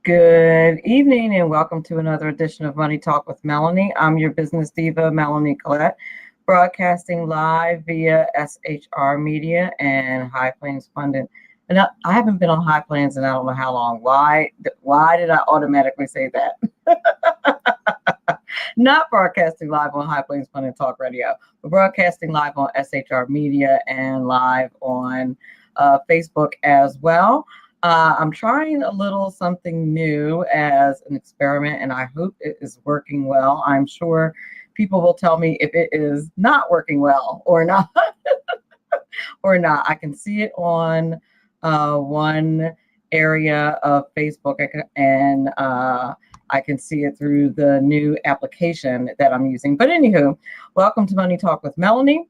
Good evening and welcome to another edition of Money Talk with Melanie. I'm your business diva, Melanie Collette, broadcasting live via SHR Media and High Plains Funding. And I haven't been on High Plains in I don't know how long. Why did I automatically say that? Not broadcasting live on High Plains Funding Talk Radio, but broadcasting live on SHR Media and live on Facebook as well. I'm trying a little something new as an experiment, and I hope it is working well. I'm sure people will tell me if it is not working well or not. Or not. I can see it on one area of Facebook, and I can see it through the new application that I'm using. But anywho, welcome to Money Talk with Melanie.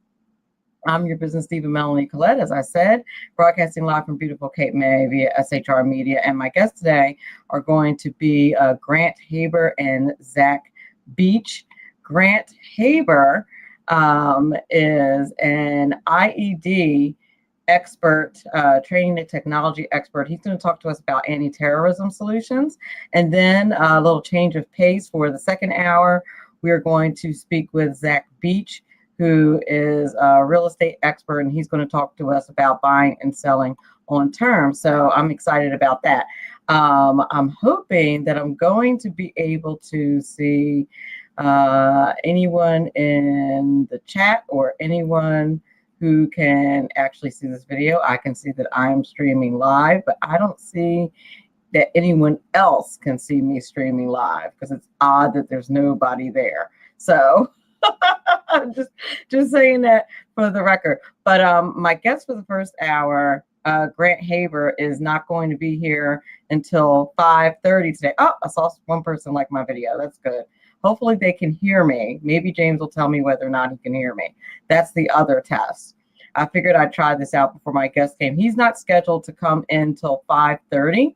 I'm your business diva, Melanie Collette, as I said, broadcasting live from beautiful Cape May via SHR Media. And my guests today are going to be Grant Haber and Zach Beach. Grant Haber is an IED expert, training and technology expert. He's going to talk to us about anti-terrorism solutions. And then a little change of pace for the second hour. We're going to speak with Zach Beach, who is a real estate expert, and he's going to talk to us about buying and selling on terms. So I'm excited about that. I'm hoping that I'm going to be able to see anyone in the chat or anyone who can actually see this video. I can see that I am streaming live, but I don't see that anyone else can see me streaming live because it's odd that there's nobody there. So I'm just saying that for the record. But my guest for the first hour, Grant Haber, is not going to be here until 5:30 today. Oh, I saw one person like my video. That's good. Hopefully they can hear me. Maybe James will tell me whether or not he can hear me. That's the other test. I figured I'd try this out before my guest came. He's not scheduled to come in till 5:30.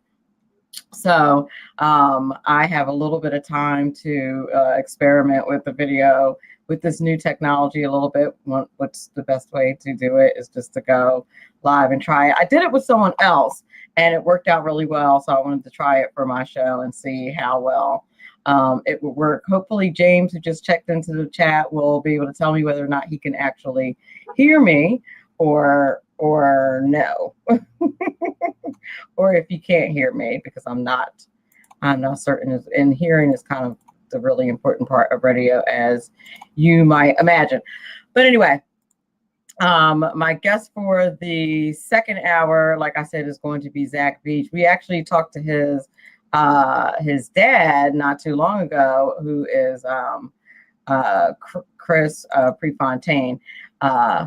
So I have a little bit of time to experiment with the video with this new technology a little bit. What's the best way to do it is just to go live and try it. I did it with someone else and it worked out really well. So I wanted to try it for my show and see how well it would work. Hopefully James, who just checked into the chat, will be able to tell me whether or not he can actually hear me or no. Or if you can't hear me, because I'm not certain. And hearing is kind of the really important part of radio, as you might imagine. But anyway, my guest for the second hour, like I said, is going to be Zach Beach. We actually talked to his dad not too long ago, who is Chris Prefontaine,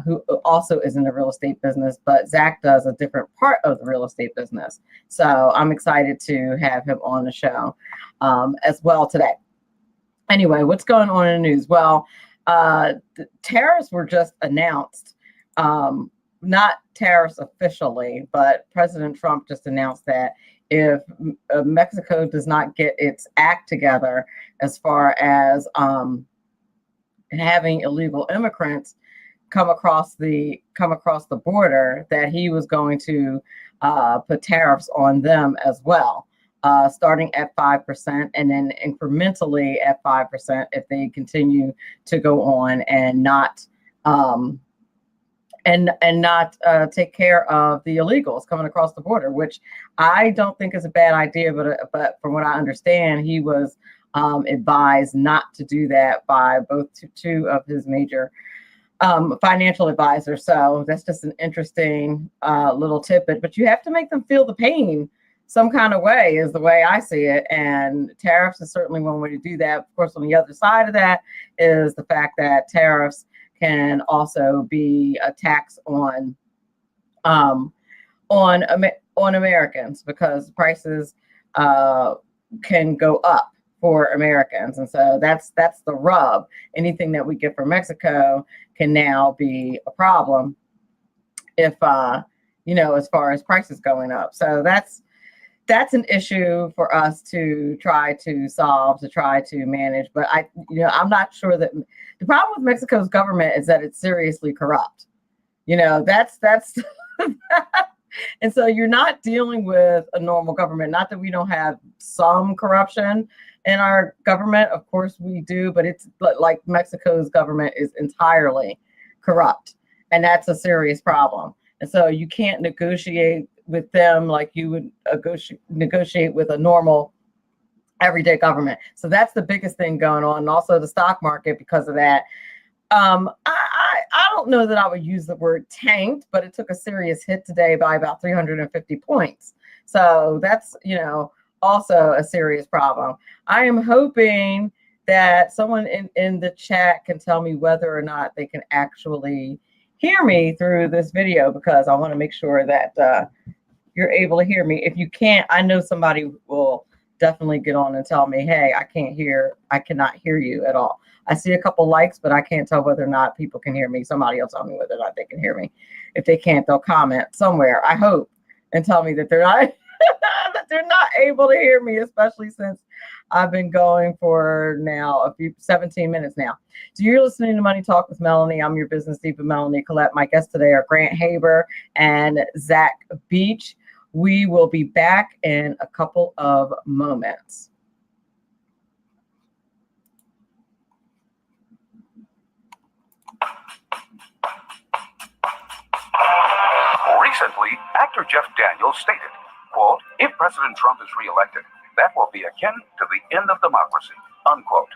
who also is in the real estate business, but Zach does a different part of the real estate business. So I'm excited to have him on the show as well today. Anyway, what's going on in the news? Well, the tariffs were just announced, not tariffs officially, but President Trump just announced that if Mexico does not get its act together as far as having illegal immigrants come across the border, that he was going to put tariffs on them as well, starting at 5% and then incrementally at 5% if they continue to go on and not take care of the illegals coming across the border, which I don't think is a bad idea. But from what I understand, he was advised not to do that by both two of his major financial advisors. So that's just an interesting little tidbit. But you have to make them feel the pain some kind of way, is the way I see it. And tariffs is certainly one way to do that. Of course, on the other side of that is the fact that tariffs can also be a tax on Americans, because prices can go up for Americans. And so that's the rub. Anything that we get from Mexico can now be a problem if as far as prices going up. So that's an issue for us to try to solve, to try to manage. But I'm not sure that the problem with Mexico's government is that it's seriously corrupt. That's And so you're not dealing with a normal government. Not that we don't have some corruption in our government. Of course we do, but it's like Mexico's government is entirely corrupt. And that's a serious problem. And so you can't negotiate with them like you would negotiate with a normal everyday government. So that's the biggest thing going on. And also the stock market, because of that. I don't know that I would use the word tanked, but it took a serious hit today by about 350 points. So that's, also a serious problem. I am hoping that someone in the chat can tell me whether or not they can actually hear me through this video, because I want to make sure that you're able to hear me. If you can't, I know somebody will definitely get on and tell me, hey, I cannot hear you at all. I see a couple likes, but I can't tell whether or not people can hear me. Somebody will tell me whether or not they can hear me. If they can't, they'll comment somewhere, I hope, and tell me that they're not that they're not able to hear me, especially since I've been going for now 17 minutes now. So you're listening to Money Talk with Melanie. I'm your business diva, Melanie Collette. My guests today are Grant Haber and Zach Beach. We will be back in a couple of moments. Recently, actor Jeff Daniels stated, quote, "If President Trump is reelected, that will be akin to the end of democracy," unquote.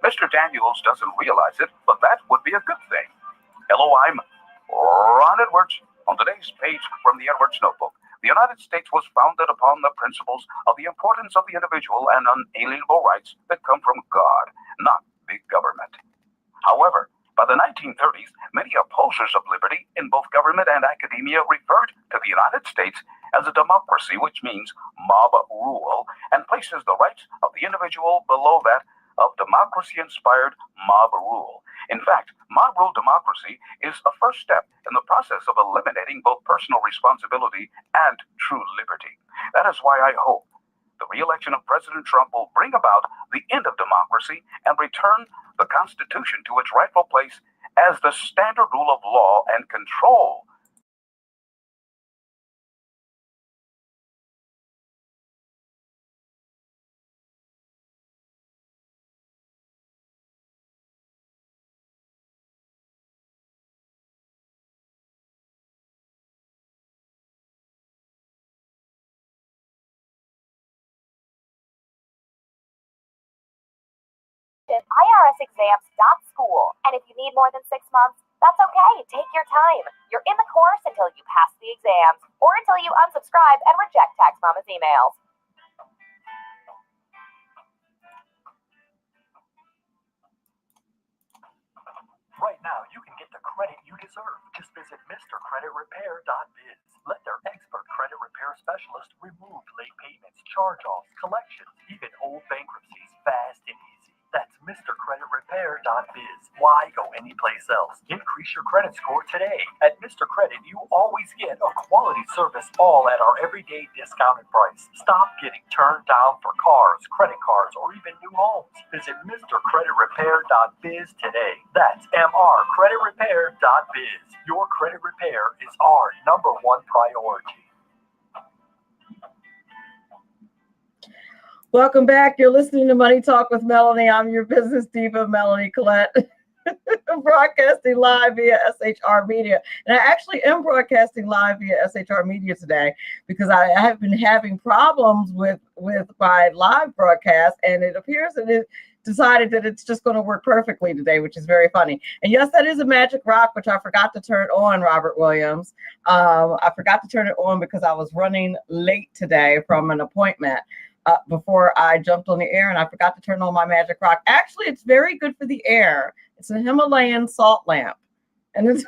Mr. Daniels doesn't realize it, but that would be a good thing. Hello, I'm Ron Edwards. On today's page from the Edwards Notebook, the United States was founded upon the principles of the importance of the individual and unalienable rights that come from God, not big government. However, by the 1930s, many opposers of liberty in both government and academia referred to the United States as a democracy, which means mob rule, and places the rights of the individual below that of democracy-inspired mob rule. In fact, mob rule democracy is a first step in the process of eliminating both personal responsibility and true liberty. That is why I hope the re-election of President Trump will bring about the end of democracy and return the Constitution to its rightful place as the standard rule of law and control. irsexams.school. And if you need more than 6 months, that's okay. Take your time. You're in the course until you pass the exams or until you unsubscribe and reject Tax Mama's emails. Right now, you can get the credit you deserve. Just visit MrCreditRepair.biz. Let their expert credit repair specialist remove late payments, charge-offs, collections, even old bankruptcies fast and easy. That's MrCreditRepair.biz. Why go anyplace else? Increase your credit score today. At Mr. Credit, you always get a quality service, all at our everyday discounted price. Stop getting turned down for cars, credit cards, or even new homes. Visit MrCreditRepair.biz today. That's MrCreditRepair.biz. Your credit repair is our #1 priority. Welcome back. You're listening to Money Talk with Melanie. I'm your business diva, Melanie Collette, broadcasting live via SHR Media. And I actually am broadcasting live via SHR Media today because I have been having problems with my live broadcast, and it appears that it decided that it's just going to work perfectly today, which is very funny. And yes, that is a magic rock, which I forgot to turn on, Robert Williams. I forgot to turn it on because I was running late today from an appointment. Before I jumped on the air, and I forgot to turn on my magic rock. Actually, it's very good for the air. It's a Himalayan salt lamp, and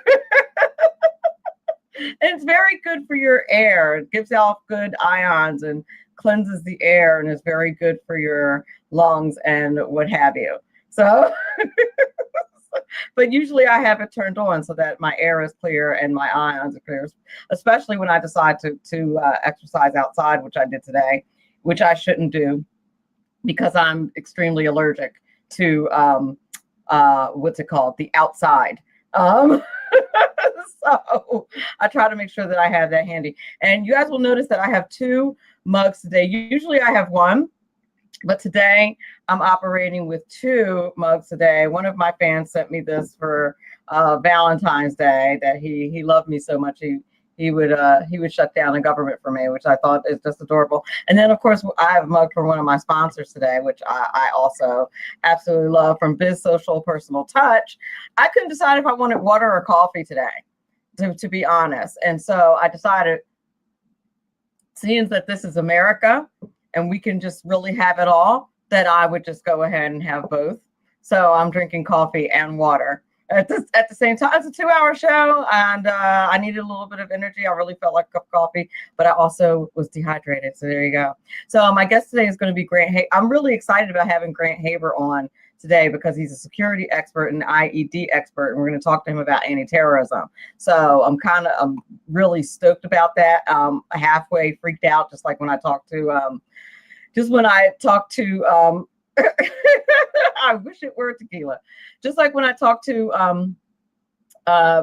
it's very good for your air. It gives off good ions and cleanses the air, and is very good for your lungs and what have you. So, but usually I have it turned on so that my air is clear and my ions are clear, especially when I decide to exercise outside, which I did today, which I shouldn't do because I'm extremely allergic to what's it called? The outside. So I try to make sure that I have that handy. And you guys will notice that I have 2 mugs today. Usually I have 1, but today I'm operating with 2 mugs today. One of my fans sent me this for Valentine's Day, that he loved me so much he would shut down the government for me, which I thought is just adorable. And then of course I have a mug from one of my sponsors today, which I also absolutely love, from Biz Social Personal Touch. I couldn't decide if I wanted water or coffee today, to be honest. And so I decided, seeing that this is America and we can just really have it all, that I would just go ahead and have both. So I'm drinking coffee and water at the same time. It's a 2-hour show, and I needed a little bit of energy. I really felt like a cup of coffee, but I also was dehydrated. So there you go. So my guest today is going to be Grant Haber. I'm really excited about having Grant Haber on today because he's a security expert and IED expert, and we're going to talk to him about anti-terrorism. So I'm really stoked about that. Halfway freaked out, just like when I talked to I wish it were tequila. Just like when I talked to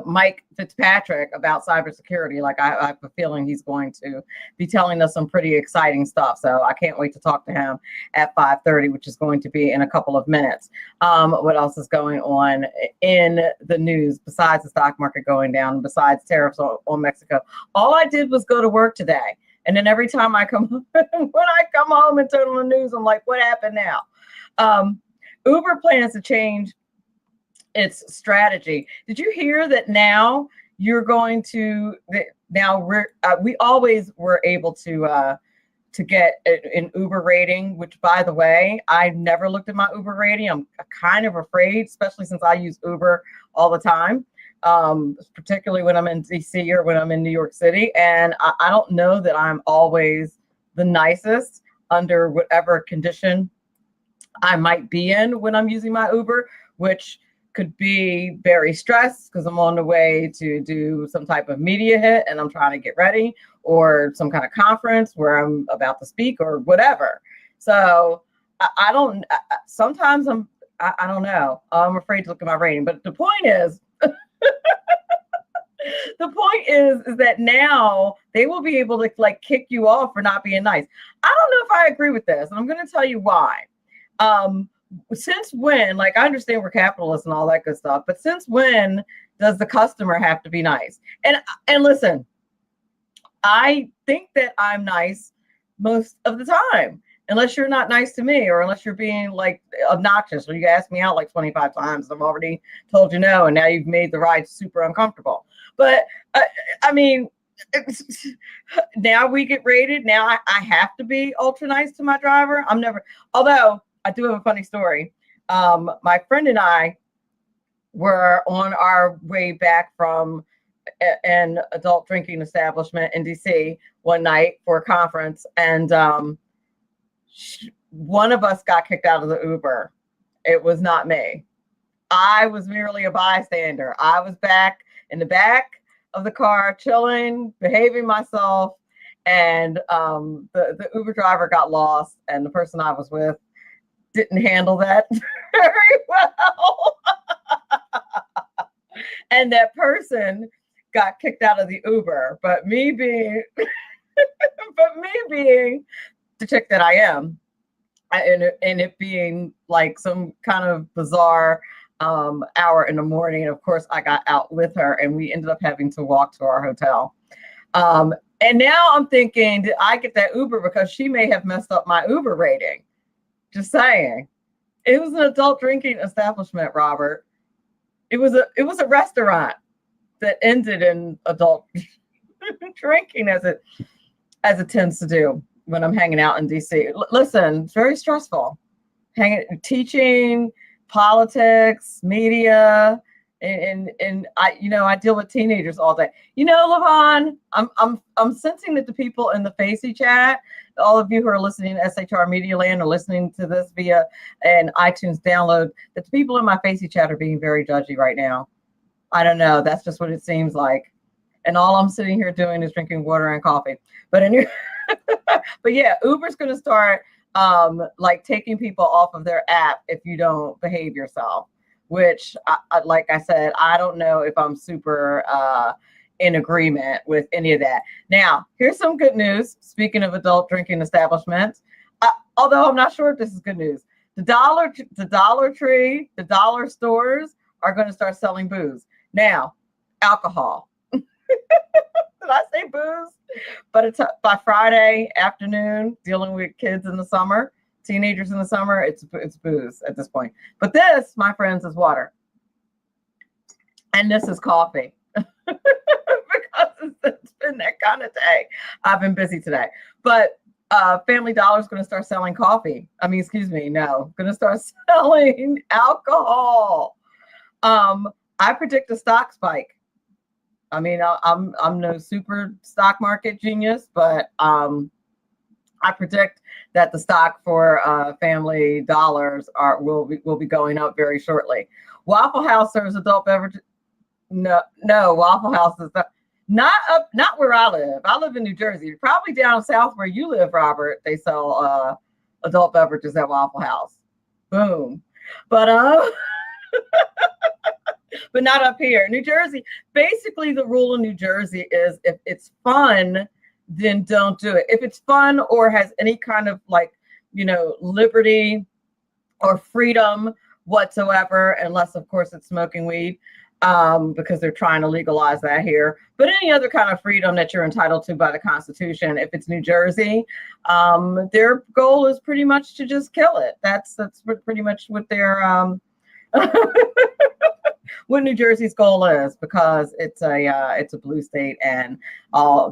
Mike Fitzpatrick about cybersecurity, like I have a feeling he's going to be telling us some pretty exciting stuff. So I can't wait to talk to him at 5:30, which is going to be in a couple of minutes. What else is going on in the news besides the stock market going down, besides tariffs on Mexico? All I did was go to work today. And then every time I come, when I come home and turn on the news, I'm like, what happened now? Uber plans to change its strategy. Did you hear that now you're going to, we always were able to get an Uber rating, which, by the way, I never looked at my Uber rating. I'm kind of afraid, especially since I use Uber all the time. Particularly when I'm in DC or when I'm in New York City. And I don't know that I'm always the nicest under whatever condition I might be in when I'm using my Uber, which could be very stressed because I'm on the way to do some type of media hit and I'm trying to get ready, or some kind of conference where I'm about to speak or whatever. So I don't know. I'm afraid to look at my rating. But the point is, is that now they will be able to like kick you off for not being nice. I don't know if I agree with this, and I'm going to tell you why. Since when, like, I understand we're capitalists and all that good stuff, but since when does the customer have to be nice? And listen, I think that I'm nice most of the time, unless you're not nice to me, or unless you're being like obnoxious, or you ask me out like 25 times. I've already told you no, and now you've made the ride super uncomfortable. But I mean, now we get rated. Now I have to be ultra nice to my driver. Although I do have a funny story. My friend and I were on our way back from an adult drinking establishment in DC one night for a conference, and one of us got kicked out of the Uber. It was not me. I was merely a bystander. I was back in the back of the car, chilling, behaving myself, and the Uber driver got lost, and the person I was with didn't handle that very well. And that person got kicked out of the Uber, but me being the chick that I am, and it being like some kind of bizarre hour in the morning. And of course I got out with her, and we ended up having to walk to our hotel. And now I'm thinking, did I get that Uber because she may have messed up my Uber rating? Just saying. It was an adult drinking establishment, Robert. It was a restaurant that ended in adult drinking, as it tends to do when I'm hanging out in DC. Listen, it's very stressful. Teaching, politics, media, and I deal with teenagers all day. Levon, I'm sensing that the people in the Facey chat, all of you who are listening to SHR Media Land or listening to this via an iTunes download, that the people in my Facey chat are being very judgy right now. I don't know. That's just what it seems like. And all I'm sitting here doing is drinking water and coffee. But anyway, but yeah, Uber's going to start like taking people off of their app if you don't behave yourself, which like I said, I don't know if I'm super in agreement with any of that. Now, here's some good news. Speaking of adult drinking establishments, although I'm not sure if this is good news, the Dollar Tree, the dollar stores are going to start selling booze. Now, alcohol. Did I say booze? But it's by Friday afternoon, dealing with kids in the summer, teenagers in the summer, it's booze at this point. But this, my friends, is water. And this is coffee. Because it's been that kind of day. I've been busy today. But Family Dollar is going to start selling coffee. Going to start selling alcohol. I predict a stock spike. I mean, I'm no super stock market genius, but I predict that the stock for Family Dollars will be going up very shortly. Waffle House serves adult beverages. No, Waffle House is not where I live. I live in New Jersey. Probably down south where you live, Robert. They sell adult beverages at Waffle House. Boom. But but not up here. New Jersey, basically the rule in New Jersey is if it's fun, then don't do it. If it's fun or has any kind of liberty or freedom whatsoever, unless of course it's smoking weed, because they're trying to legalize that here. But any other kind of freedom that you're entitled to by the Constitution, if it's New Jersey, their goal is pretty much to just kill it. That's pretty much what their what New Jersey's goal is, because it's a blue state and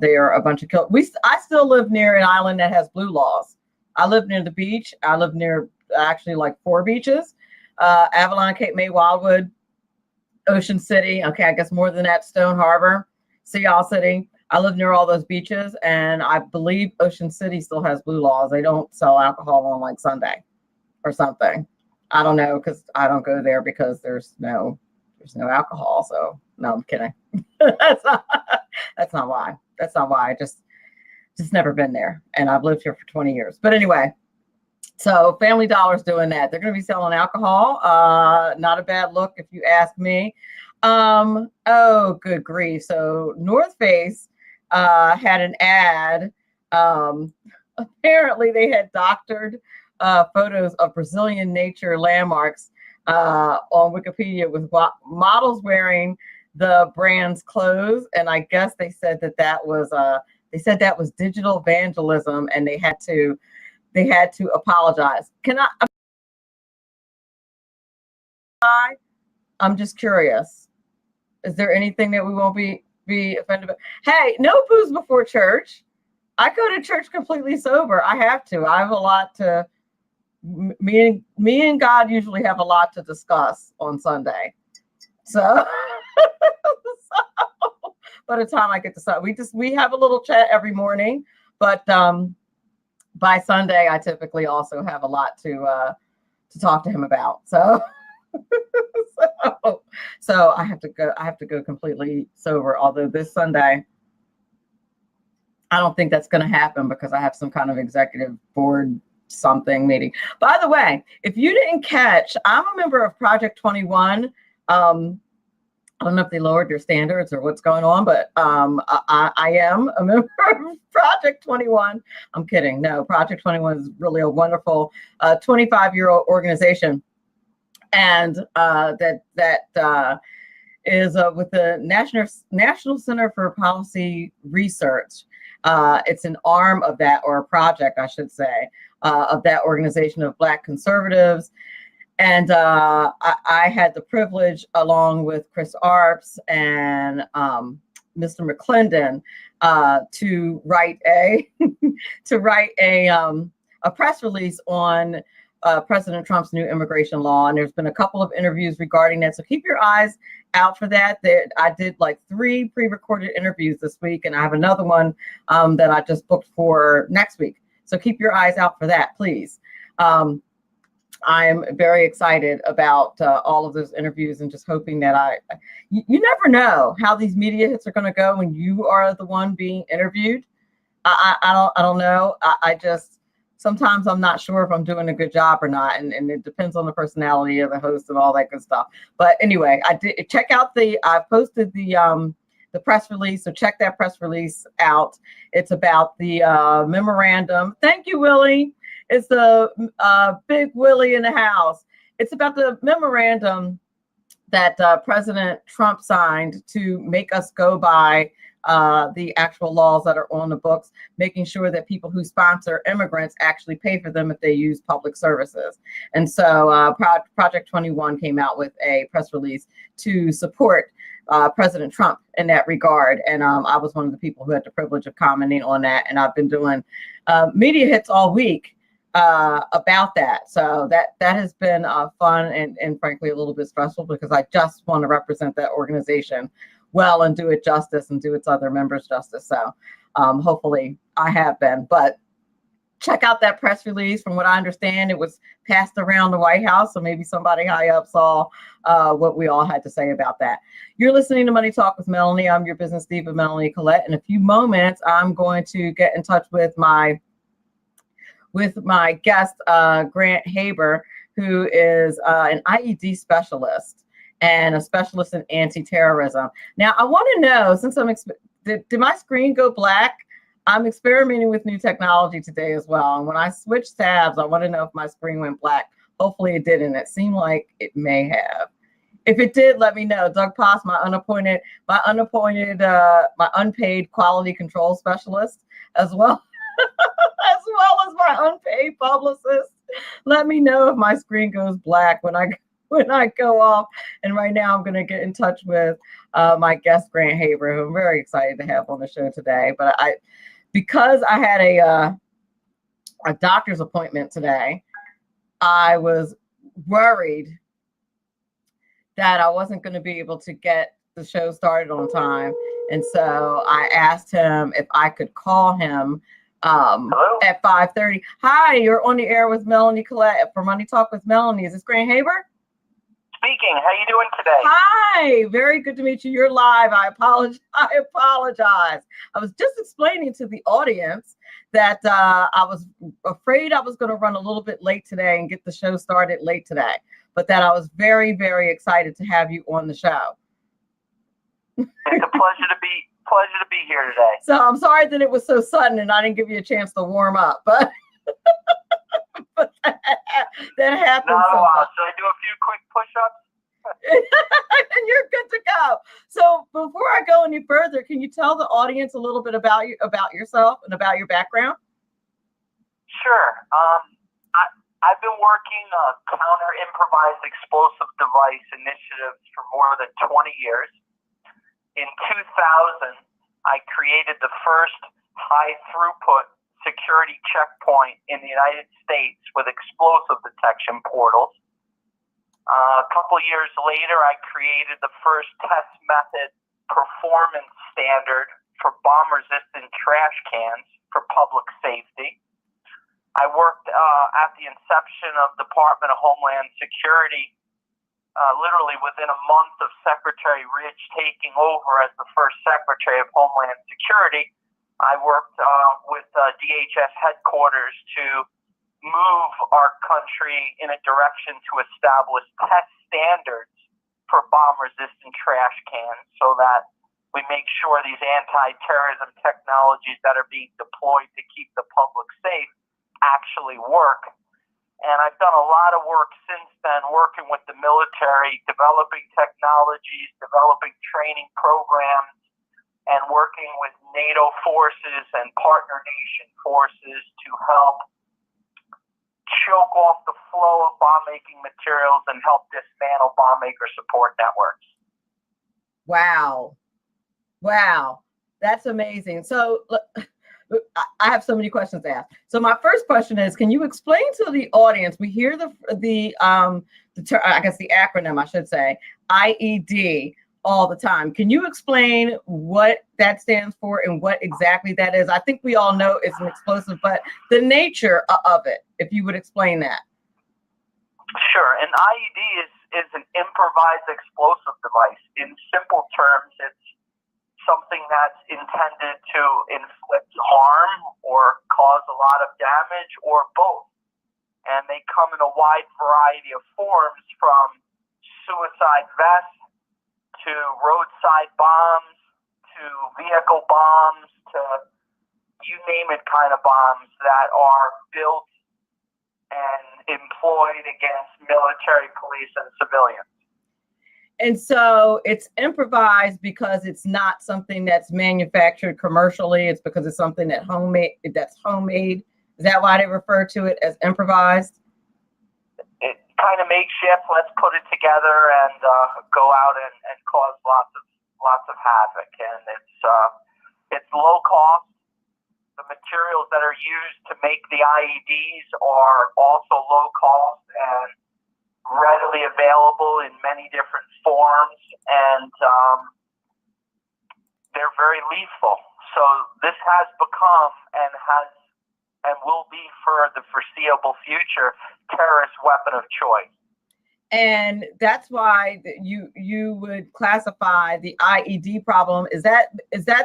they are a bunch of kill. I still live near an island that has blue laws. I live near the beach. I live near actually like 4 beaches: Avalon, Cape May, Wildwood, Ocean City. Okay, I guess more than that, Stone Harbor, Sea Isle City. I live near all those beaches, and I believe Ocean City still has blue laws. They don't sell alcohol on like Sunday or something. I don't know, because I don't go there because there's no alcohol. So no, I'm kidding. That's not why. That's not why. I just never been there, and I've lived here for 20 years. But anyway, so Family Dollar's doing that. They're going to be selling alcohol. Not a bad look if you ask me. Oh, good grief. So North Face had an ad. Apparently they had doctored photos of Brazilian nature landmarks on Wikipedia with models wearing the brand's clothes. And I guess they said that was digital vandalism, and they had to apologize. I'm just curious. Is there anything that we won't be offended about? Hey, no booze before church. I go to church completely sober. I have to. I have a lot to. Me and God usually have a lot to discuss on Sunday. So by the time I get to Sunday, we have a little chat every morning, but by Sunday I typically also have a lot to talk to him about. So so I have to go completely sober. Although this Sunday I don't think that's going to happen because I have some kind of executive board something meeting. By the way, if you didn't catch, I'm a member of Project 21. I don't know if they lowered their standards or what's going on, but I am a member of Project 21. I'm kidding. No, Project 21 is really a wonderful 25-year-old organization, and that is with the National Center for Policy Research. It's an arm of that, or a project, I should say, of that organization of Black conservatives. And I had the privilege, along with Chris Arps and Mr. McClendon, to write a press release on President Trump's new immigration law. And there's been a couple of interviews regarding that. So keep your eyes out for that. I did like 3 pre-recorded interviews this week, and I have another one that I just booked for next week. So keep your eyes out for that, please. I am very excited about all of those interviews, and just hoping that you never know how these media hits are going to go when you are the one being interviewed. I don't know. I just, sometimes I'm not sure if I'm doing a good job or not. And it depends on the personality of the host and all that good stuff. But anyway, I did check out I posted the the press release. So check that press release out. It's about the memorandum. Thank you, Willie. It's the big Willie in the house. It's about the memorandum that President Trump signed to make us go by the actual laws that are on the books, making sure that people who sponsor immigrants actually pay for them if they use public services. And so Project 21 came out with a press release to support President Trump in that regard. And I was one of the people who had the privilege of commenting on that. And I've been doing media hits all week about that. So that has been fun and frankly a little bit stressful, because I just want to represent that organization well and do it justice and do its other members justice. So hopefully I have been. But check out that press release. From what I understand, it was passed around the White House, so maybe somebody high up saw what we all had to say about that. You're listening to Money Talk with Melanie. I'm your business diva, Melanie Collette. In a few moments, I'm going to get in touch with my guest, Grant Haber, who is an IED specialist and a specialist in anti-terrorism. Now, I want to know, since did my screen go black? I'm experimenting with new technology today as well. And when I switch tabs, I want to know if my screen went black. Hopefully it didn't. It seemed like it may have. If it did, let me know. Doug Poss, my unpaid quality control specialist, as well as my unpaid publicist. Let me know if my screen goes black when I go off. And right now I'm going to get in touch with my guest, Grant Haber, who I'm very excited to have on the show today. But because I had a doctor's appointment today, I was worried that I wasn't going to be able to get the show started on time. And so I asked him if I could call him at 5:30. Hi, you're on the air with Melanie Collette for Money Talk with Melanie. Is this Grant Haber? Speaking. How you doing today? Hi, very good to meet you. You're live. I apologize. I was just explaining to the audience that I was afraid I was going to run a little bit late today and get the show started late today, but that I was very, very excited to have you on the show. It's a pleasure to be here today. So I'm sorry that it was so sudden and I didn't give you a chance to warm up, but but that happens. Not a while. So I do a few quick push-ups. And you're good to go. So before I go any further, can you tell the audience a little bit about yourself and about your background? Sure. I've been working counter improvised explosive device initiatives for more than 20 years. In 2000, I created the first high throughput security checkpoint in the United States with explosive detection portals. A couple years later, I created the first test method performance standard for bomb-resistant trash cans for public safety. I worked at the inception of Department of Homeland Security, literally within a month of Secretary Ridge taking over as the first Secretary of Homeland Security. I worked with DHS headquarters to move our country in a direction to establish test standards for bomb-resistant trash cans so that we make sure these anti-terrorism technologies that are being deployed to keep the public safe actually work. And I've done a lot of work since then, working with the military, developing technologies, developing training programs, and working with NATO forces and partner nation forces to help choke off the flow of bomb-making materials and help dismantle bomb-maker support networks. Wow. That's amazing. So I have so many questions to ask. So my first question is, can you explain to the audience, we hear the acronym, I should say, IED all the time. Can you explain what that stands for and what exactly that is? I think we all know it's an explosive, but the nature of it, if you would explain that. Sure. An IED is an improvised explosive device. In simple terms, it's something that's intended to inflict harm or cause a lot of damage or both. And they come in a wide variety of forms, from suicide vests to roadside bombs to vehicle bombs to you name it kind of bombs that are built and employed against military, police, and civilians. And so it's improvised because it's not something that's manufactured commercially. It's because it's something that's homemade. Is that why they refer to it as improvised? It kind of makeshift. Let's put it together and go out and cause lots of havoc. And it's low cost. The materials that are used to make the IEDs are also low cost and readily available in many different forms, and they're very lethal. So this has become and will be for the foreseeable future terrorist weapon of choice. And that's why you would classify the IED problem. Is that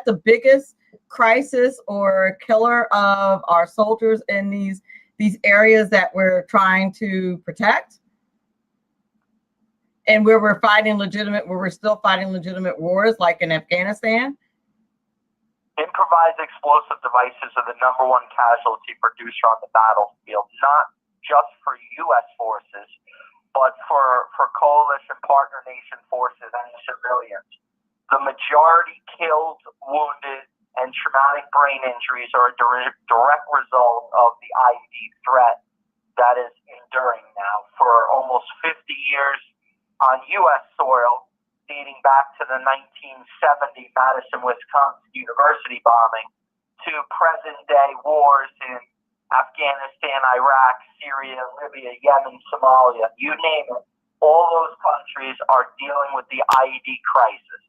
the biggest crisis or killer of our soldiers in these areas that we're trying to protect? And where we're still fighting legitimate wars, like in Afghanistan? Improvised explosive devices are the number one casualty producer on the battlefield, not just for U.S. forces, but for coalition partner nation forces and civilians. The majority killed, wounded, and traumatic brain injuries are a direct result of the IED threat that is enduring now for almost 50 years on U.S. soil, dating back to the 1970 Madison, Wisconsin University bombing, to present-day wars in Afghanistan, Iraq, Syria, Libya, Yemen, Somalia, you name it. All those countries are dealing with the IED crisis.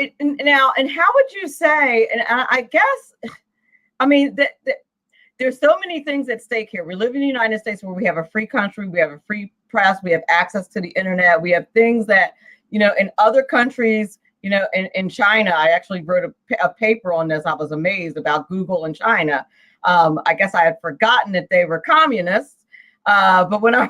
And how would you say, and I guess, I mean, there's so many things at stake here. We live in the United States where we have a free country, we have a free press, we have access to the internet, we have things that, in other countries, in China, I actually wrote a paper on this. I was amazed about Google in China. I guess I had forgotten that they were communists. But when I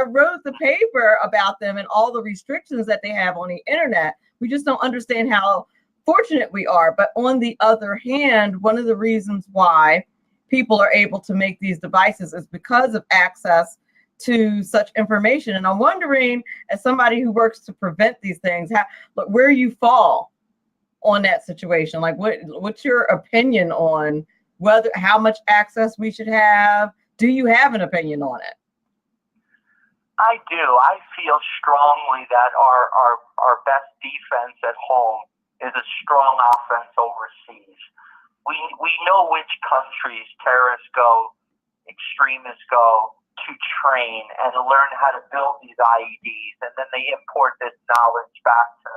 wrote the paper about them and all the restrictions that they have on the internet, we just don't understand how fortunate we are. But on the other hand, one of the reasons why people are able to make these devices is because of access to such information. And I'm wondering, as somebody who works to prevent these things, where you fall on that situation. Like, what's your opinion on how much access we should have? Do you have an opinion on it? I do. I feel strongly that our best defense at home is a strong offense overseas. We know which countries terrorists go, extremists go to train and to learn how to build these IEDs, and then they import this knowledge back to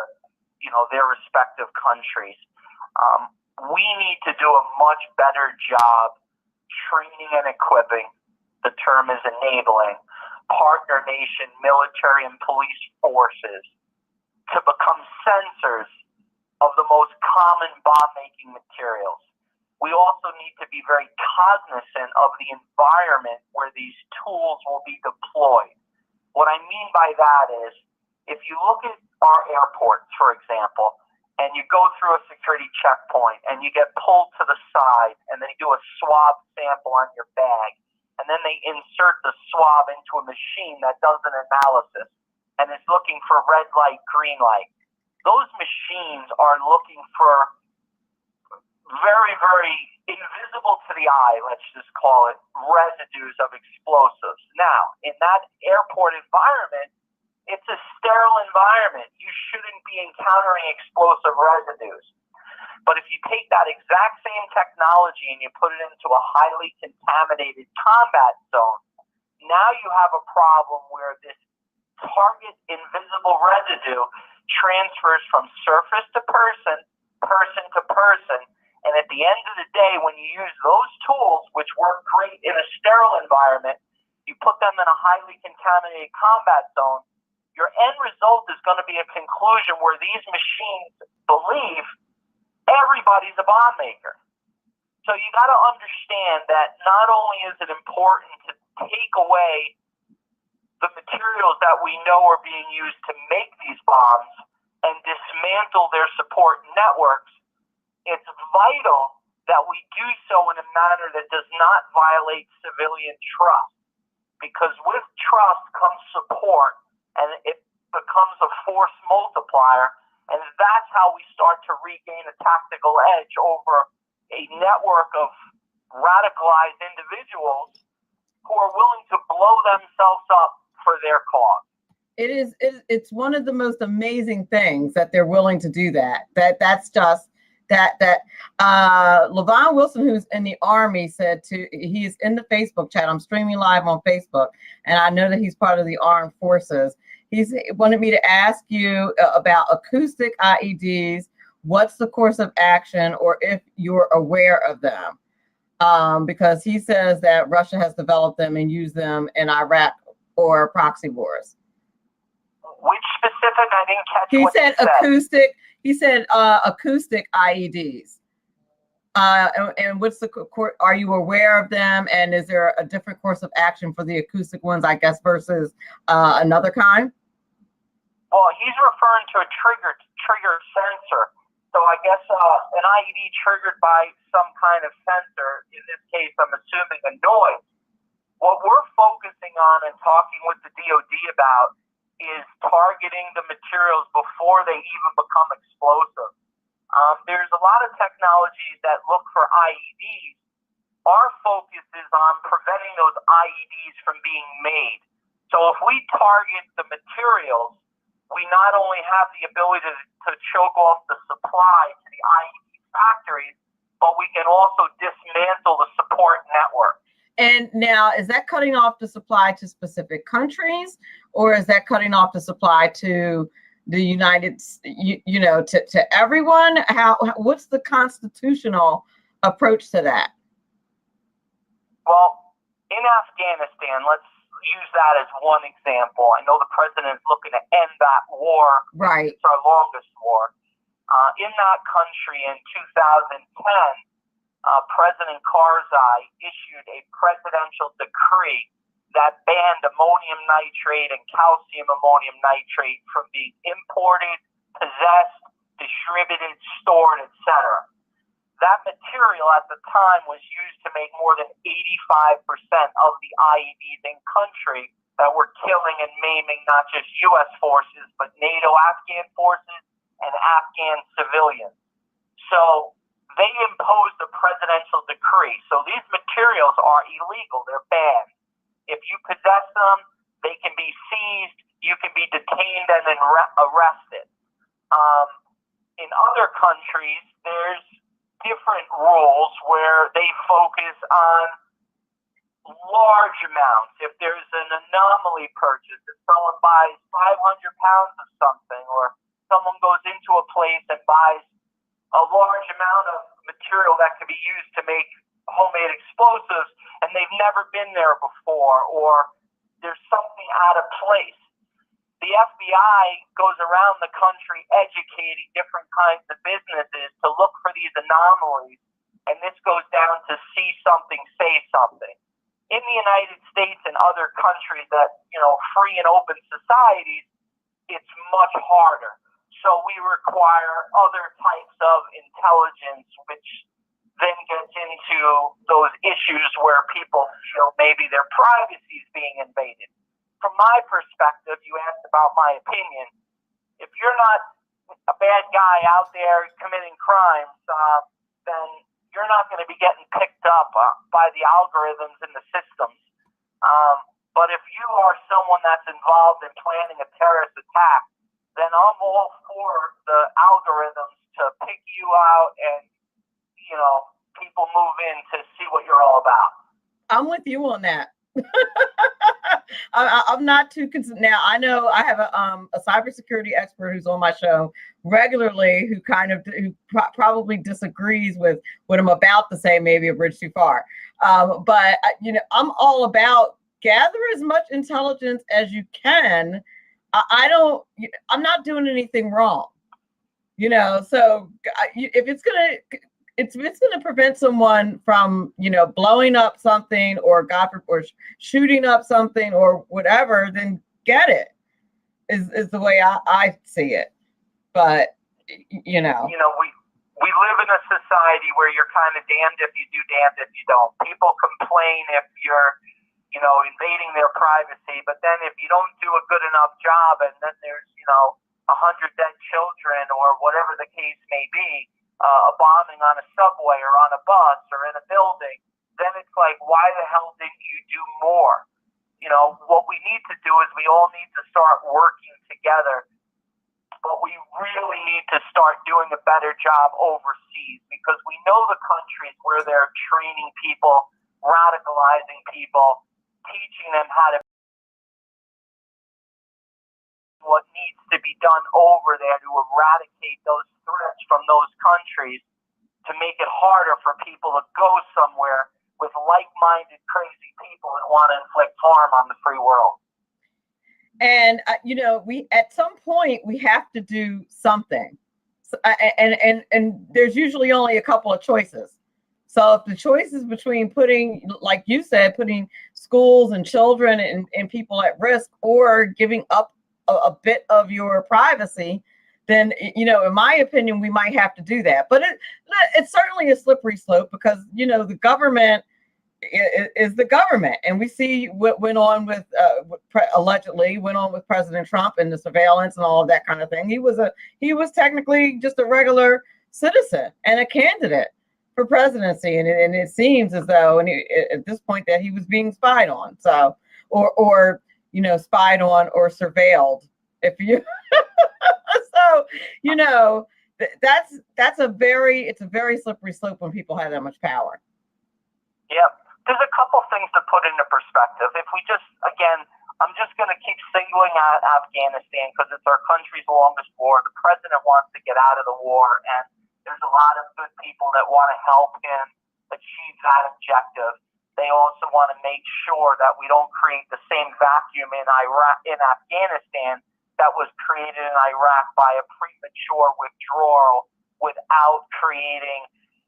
their respective countries. We need to do a much better job training and equipping. The term is enabling partner nation military and police forces to become sensors of the most common bomb-making materials. We also need to be very cognizant of the environment where these tools will be deployed. What I mean by that is, if you look at our airports, for example, and you go through a security checkpoint and you get pulled to the side and they do a swab sample on your bag, and then they insert the swab into a machine that does an analysis and is looking for red light, green light. Those machines are looking for very, very invisible to the eye, let's just call it, residues of explosives. Now, in that airport environment, it's a sterile environment. You shouldn't be encountering explosive residues. But if you take that exact same technology and you put it into a highly contaminated combat zone, now you have a problem where this target invisible residue transfers from surface to person, person to person. And at the end of the day, when you use those tools, which work great in a sterile environment, you put them in a highly contaminated combat zone, your end result is going to be a conclusion where these machines believe everybody's a bomb maker. So you got to understand that not only is it important to take away the materials that we know are being used to make these bombs, and dismantle their support networks, it's vital that we do so in a manner that does not violate civilian trust. Because with trust comes support, and it becomes a force multiplier, and that's how we start to regain a tactical edge over a network of radicalized individuals who are willing to blow themselves up for their cause. It's one of the most amazing things that they're willing to do that. That's just that Levon Wilson, who's in the Army, he's in the Facebook chat. I'm streaming live on Facebook, and I know that he's part of the armed forces. He's wanted me to ask you about acoustic IEDs. What's the course of action, or if you're aware of them? Because he says that Russia has developed them and used them in Iraq or proxy wars. Which specific? I didn't catch. He said acoustic. He said acoustic IEDs. And what's the are you aware of them? And is there a different course of action for the acoustic ones, I guess, versus another kind? Well, he's referring to a triggered sensor. So I guess an IED triggered by some kind of sensor. In this case, I'm assuming a noise. What we're focusing on and talking with the DoD about is targeting the materials before they even become explosive. There's a lot of technologies that look for IEDs. Our focus is on preventing those IEDs from being made. So if we target the materials, we not only have the ability to choke off the supply to the IED factories, but we can also dismantle the support network. And now, is that cutting off the supply to specific countries, or is that cutting off the supply to the United, to everyone? What's the constitutional approach to that? Well, in Afghanistan, let's use that as one example. I know the president is looking to end that war. Right. It's our longest war. In that country in 2010, President Karzai issued a presidential decree that banned ammonium nitrate and calcium ammonium nitrate from being imported, possessed, distributed, stored, etc. That material at the time was used to make more than 85% of the IEDs in country that were killing and maiming not just U.S. forces, but NATO Afghan forces and Afghan civilians. So they imposed a presidential decree. So these materials are illegal. They're banned. If you possess them, they can be seized. You can be detained and then arrested. In other countries, there's different rules where they focus on large amounts. If there's an anomaly purchase, if someone buys 500 pounds of something, or someone goes into a place and buys a large amount of material that could be used to make homemade explosives, and they've never been there before, or there's something out of place. The FBI goes around the country educating different kinds of businesses to look for these anomalies, and this goes down to see something, say something. In the United States and other countries that, free and open societies, it's much harder. So we require other types of intelligence, which then gets into those issues where people feel maybe their privacy is being invaded. From my perspective, you asked about my opinion. If you're not a bad guy out there committing crimes, then you're not going to be getting picked up by the algorithms and the systems. But if you are someone that's involved in planning a terrorist attack, then I'm all for the algorithms to pick you out and, people move in to see what you're all about. I'm with you on that. I'm not too concerned. Now, I know I have a cybersecurity expert who's on my show regularly who probably disagrees with what I'm about to say, maybe a bridge too far. But I'm all about gather as much intelligence as you can. I'm not doing anything wrong, so if it's going to prevent someone from, blowing up something or shooting up something or whatever, then get it is the way I see it. but you know. We live in a society where you're kind of damned if you do, damned if you don't. People complain if you're, invading their privacy, but then if you don't do a good enough job, and then there's, 100 dead children or whatever the case may be, a bombing on a subway or on a bus or in a building, then it's like, why the hell didn't you do more? What we need to do is we all need to start working together. But we really need to start doing a better job overseas, because we know the countries where they're training people, radicalizing people, teaching them how to what needs to be done over there to eradicate those threats from those countries, to make it harder for people to go somewhere with like-minded crazy people that want to inflict harm on the free world. And we at some point we have to do something, and there's usually only a couple of choices. So if the choice is between putting, like you said, putting schools and children and people at risk, or giving up a bit of your privacy, then in my opinion we might have to do that. But it's certainly a slippery slope, because the government is the government, and we see what went on with allegedly went on with President Trump and the surveillance and all of that kind of thing. He was technically just a regular citizen and a candidate for presidency, and it seems as though, at this point, that he was being spied on, or spied on or surveilled, if you so that's a very slippery slope when people have that much power. Yep. There's a couple things to put into perspective. If we I'm just going to keep singling out Afghanistan because it's our country's longest war. The president wants to get out of the war, and there's a lot of good people that want to help him achieve that objective. They also want to make sure that we don't create the same vacuum in Afghanistan that was created in Iraq by a premature withdrawal without creating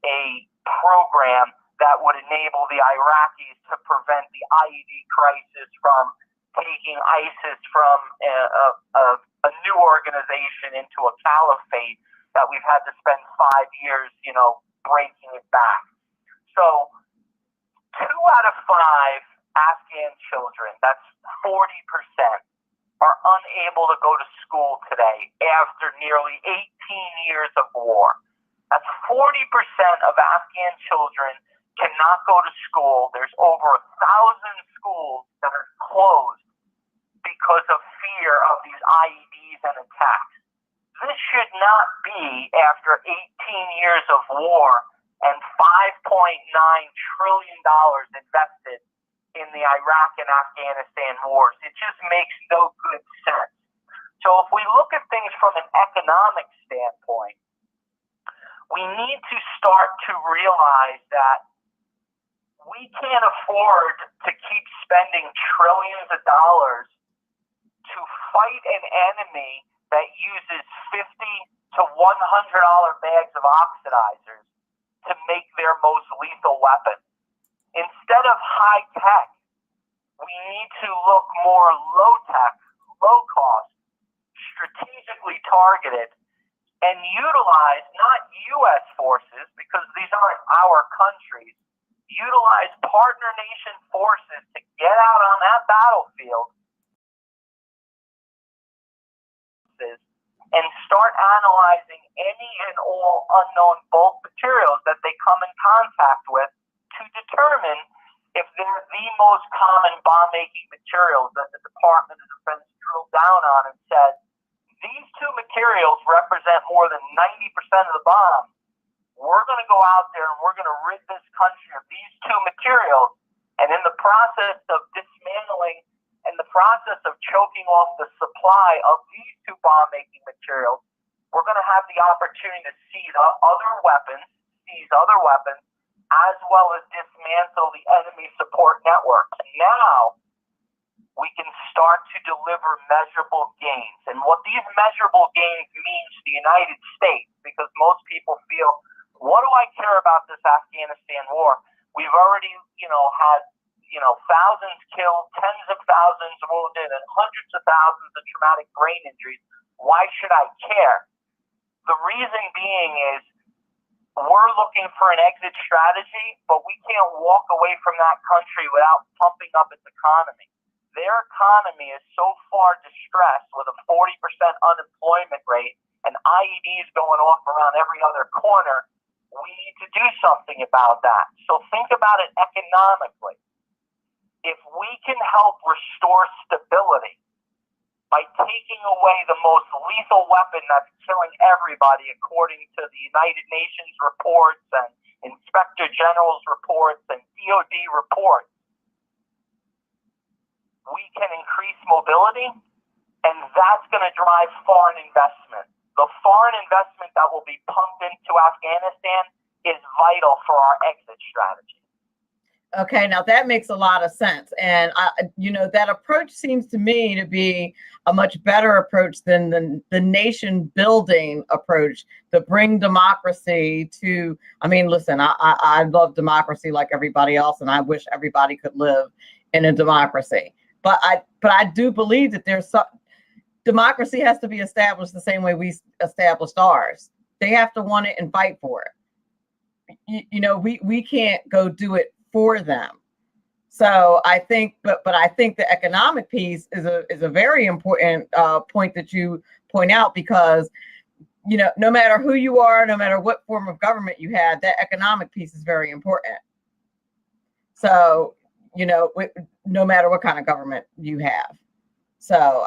a program that would enable the Iraqis to prevent the IED crisis from taking ISIS from a new organization into a caliphate that we've had to spend 5 years, breaking it back. So 2 out of 5 Afghan children, that's 40%, are unable to go to school today after nearly 18 years of war. That's 40% of Afghan children cannot go to school. There's over 1,000 schools that are closed because of fear of these IEDs and attacks. This should not be after 18 years of war and $5.9 trillion invested in the Iraq and Afghanistan wars. It just makes no good sense. So if we look at things from an economic standpoint, we need to start to realize that we can't afford to keep spending trillions of dollars to fight an enemy that uses $50 to $100 bags of oxidizers to make their most lethal weapon. Instead of high tech, we need to look more low tech, low cost, strategically targeted, and utilize not U.S. forces, because these aren't our countries, utilize partner nation forces to get out on that battlefield and start analyzing any and all unknown bulk materials that they come in contact with to determine if they're the most common bomb-making materials that the Department of Defense drilled down on and said, these 2 materials represent more than 90% of the bombs. We're going to go out there and we're going to rid this country of these 2 materials. And in the process of dismantling and the process of choking off the supply of these 2 bomb-making materials, we're going to have the opportunity to seize other weapons, as well as dismantle the enemy support networks. Now, we can start to deliver measurable gains. And what these measurable gains mean to the United States, because most people feel, what do I care about this Afghanistan war? We've already, had, thousands killed, tens of thousands wounded, and hundreds of thousands of traumatic brain injuries. Why should I care? The reason being is we're looking for an exit strategy, but we can't walk away from that country without pumping up its economy. Their economy is so far distressed with a 40% unemployment rate and IEDs going off around every other corner. We need to do something about that. So think about it economically. If we can help restore stability by taking away the most lethal weapon that's killing everybody, according to the United Nations reports and Inspector General's reports and DOD reports, we can increase mobility, and that's going to drive foreign investment. The foreign investment that will be pumped into Afghanistan is vital for our exit strategy. Okay, now that makes a lot of sense. And, that approach seems to me to be a much better approach than the nation building approach to bring democracy to, listen, I love democracy like everybody else, and I wish everybody could live in a democracy. But I do believe that democracy has to be established the same way we established ours. They have to want it and fight for it. We can't go do it for them. So I think, but I think the economic piece is a very important point that you point out, because no matter who you are, no matter what form of government you have, that economic piece is very important. So no matter what kind of government you have. So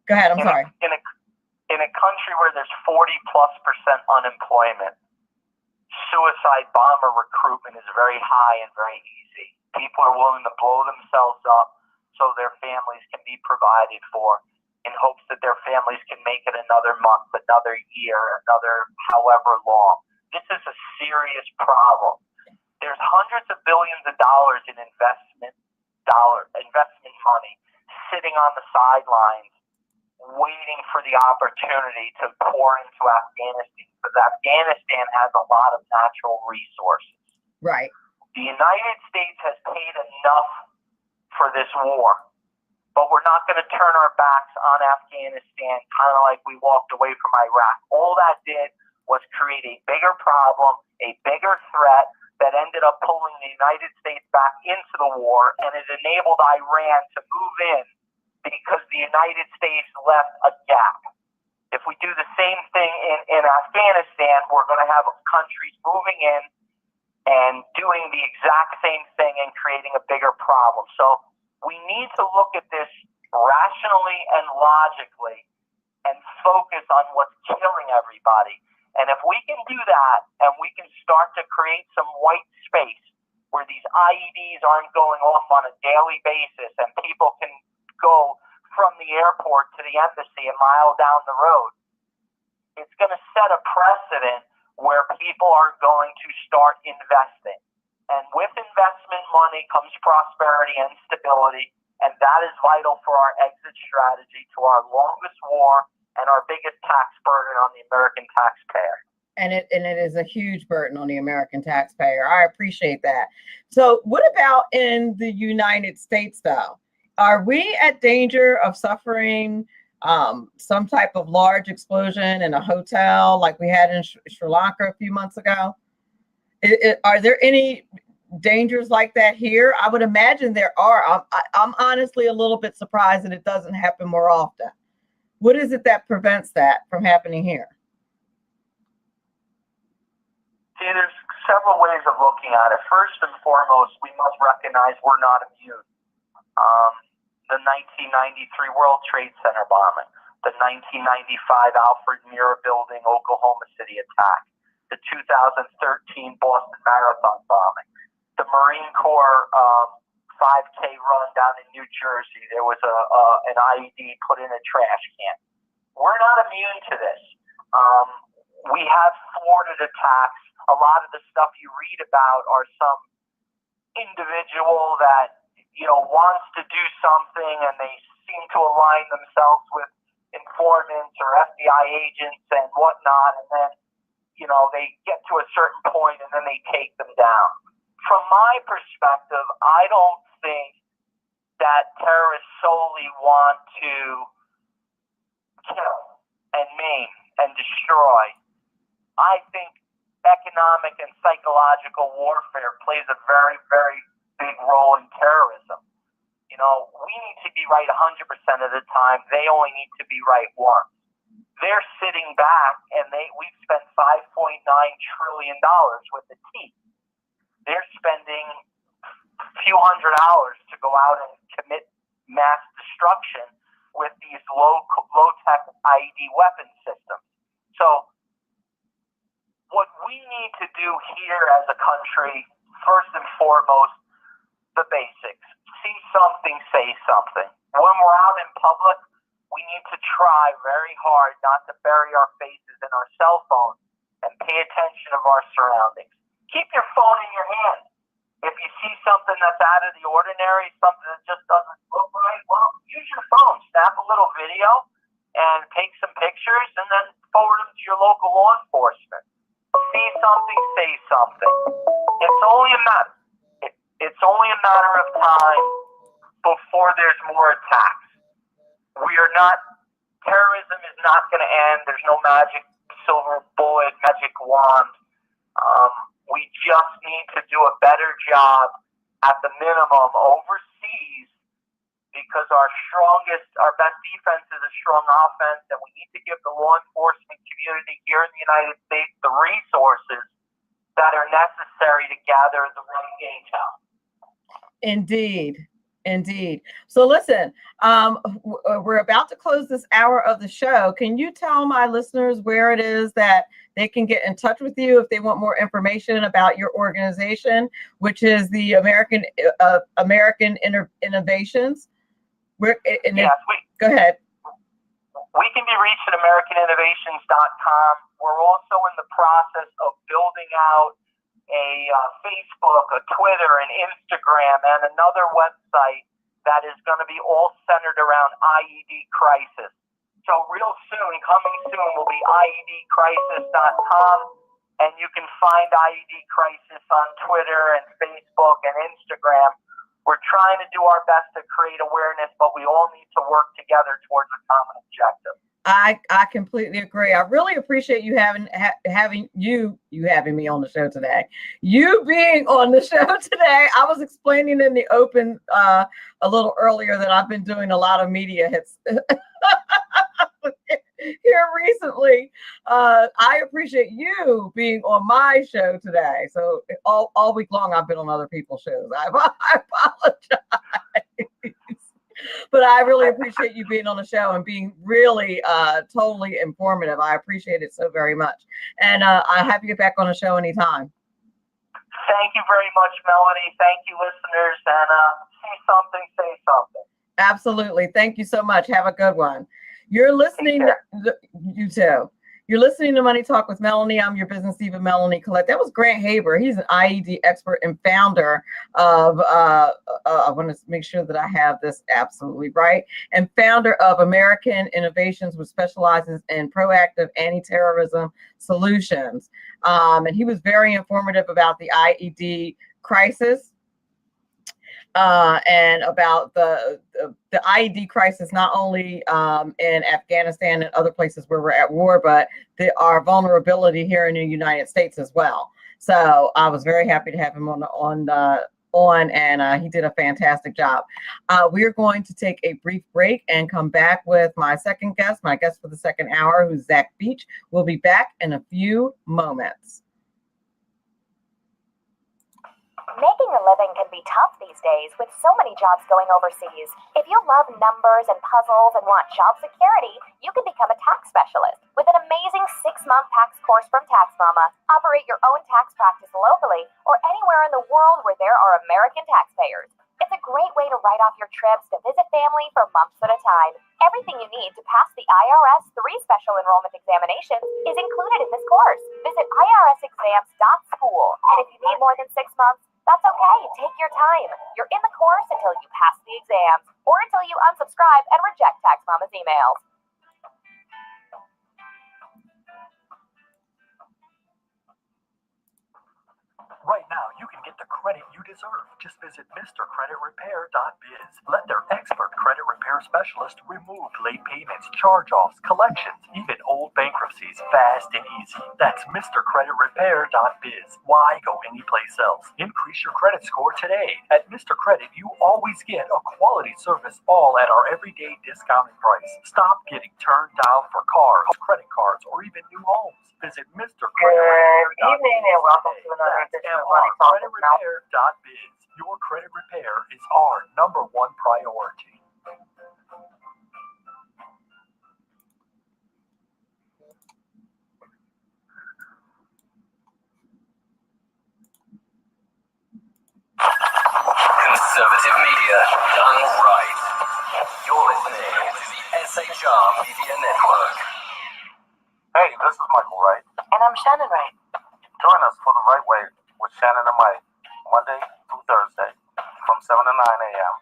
go ahead. I'm sorry. In a country where there's 40+% unemployment, suicide bomber recruitment is very high and very easy. People are willing to blow themselves up so their families can be provided for, in hopes that their families can make it another month, another year, another however long. This is a serious problem. There's hundreds of billions of dollars in investment money sitting on the sidelines waiting for the opportunity to pour into Afghanistan, because Afghanistan has a lot of natural resources. Right. The United States has paid enough for this war, but we're not going to turn our backs on Afghanistan, kind of like we walked away from Iraq. All that did was create a bigger problem, a bigger threat that ended up pulling the United States back into the war, and it enabled Iran to move in because the United States left a gap. If we do the same thing in Afghanistan, we're going to have countries moving in and doing the exact same thing and creating a bigger problem. So we need to look at this rationally and logically and focus on what's killing everybody. And if we can do that, and we can start to create some white space where these IEDs aren't going off on a daily basis, and people can go from the airport to the embassy a mile down the road, it's going to set a precedent where people are going to start investing. And with investment money comes prosperity and stability, and that is vital for our exit strategy to our longest war and our biggest tax burden on the American taxpayer. And it is a huge burden on the American taxpayer. I appreciate that. So what about in the United States, though? Are we at danger of suffering some type of large explosion in a hotel like we had in Sri Lanka a few months ago? Are there any dangers like that here? I would imagine there are. I'm honestly a little bit surprised that it doesn't happen more often. What is it that prevents that from happening here? See, there's several ways of looking at it. First and foremost, we must recognize we're not immune. The 1993 World Trade Center bombing, the 1995 Alfred Mira Building, Oklahoma City attack, the 2013 Boston Marathon bombing, the Marine Corps 5K run down in New Jersey. There was an IED put in a trash can. We're not immune to this. We have thwarted attacks. A lot of the stuff you read about are some individual that wants to do something, and they seem to align themselves with informants or FBI agents and whatnot, and then they get to a certain point and then they take them down. From my perspective, I don't think that terrorists solely want to kill and maim and destroy. I think economic and psychological warfare plays a very, very big role in terrorism. You know, we need to be right 100% of the time. They only need to be right once. They're sitting back, and we've spent $5.9 trillion with the T. They're spending a few $100s to go out and commit mass destruction with these low-tech IED weapon systems. So what we need to do here as a country, first and foremost, the basics. See something, say something. When we're out in public, we need to try very hard not to bury our faces in our cell phones and pay attention of our surroundings. Keep your phone in your hand. If you see something that's out of the ordinary, something that just doesn't look right, well, use your phone. Snap a little video and take some pictures and then forward them to your local law enforcement. See something, say something. It's only a matter of time before there's more attacks. Terrorism is not going to end. There's no magic silver bullet, magic wand. We just need to do a better job at the minimum overseas, because our best defense is a strong offense, and we need to give the law enforcement community here in the United States the resources that are necessary to gather the right intel. Indeed. Indeed. So listen, we're about to close this hour of the show. Can you tell my listeners where it is that they can get in touch with you if they want more information about your organization, which is the American Innovations? Go ahead. We can be reached at AmericanInnovations.com. We're also in the process of building out a Facebook, a Twitter, an Instagram, and another website that is going to be all centered around IED crisis. So real soon, coming soon, will be IEDcrisis.com, and you can find IED Crisis on Twitter and Facebook and Instagram. We're trying to do our best to create awareness, but we all need to work together towards a common objective. I completely agree. I really appreciate you having me on the show today. You being on the show today. I was explaining in the open a little earlier that I've been doing a lot of media hits here recently. I appreciate you being on my show today. So all week long I've been on other people's shows. I apologize. But I really appreciate you being on the show and being really totally informative. I appreciate it so very much. And I have you back on the show anytime. Thank you very much, Melanie. Thank you, listeners. And see something, say something. Absolutely. Thank you so much. Have a good one. You're listening. You too. You're listening to Money Talk with Melanie. I'm your business diva, Melanie Collette. That was Grant Haber. He's an IED expert and founder of, I want to make sure that I have this absolutely right, and founder of American Innovations, which specializes in proactive anti-terrorism solutions. And he was very informative about the IED crisis. And about the IED crisis, not only in Afghanistan and other places where we're at war, but our vulnerability here in the United States as well. So I was very happy to have him on, and he did a fantastic job. We're going to take a brief break and come back with my guest for the second hour, who's Zach Beach. We'll be back in a few moments. Making a living can be tough these days with so many jobs going overseas. If you love numbers and puzzles and want job security, you can become a tax specialist with an amazing 6-month tax course from Tax Mama. Operate your own tax practice locally or anywhere in the world where there are American taxpayers. It's a great way to write off your trips to visit family for months at a time. Everything you need to pass the IRS 3 special enrollment examinations is included in this course. Visit irsexams.school. And if you need more than 6 months, that's okay. Take your time. You're in the course until you pass the exams or until you unsubscribe and reject Tax Mama's emails. Right now, you can get the credit you deserve. Just visit MrCreditRepair.biz. Let their expert credit repair specialist remove late payments, charge-offs, collections, even old bankruptcies fast and easy. That's MrCreditRepair.biz. Why go anyplace else? Increase your credit score today. At Mr. Credit, you always get a quality service, all at our everyday discounted price. Stop getting turned down for cars, credit cards, or even new homes. Visit Mr. Good evening and welcome to another edition of Money Talk with Mel. CreditRepair.biz. Your credit repair is our number one priority. Conservative media done right. You're listening to the SHR Media Network. Hey, this is Michael Wright. And I'm Shannon Wright. Join us for The Right Way with Shannon and Mike, Monday through Thursday from 7 to 9 a.m.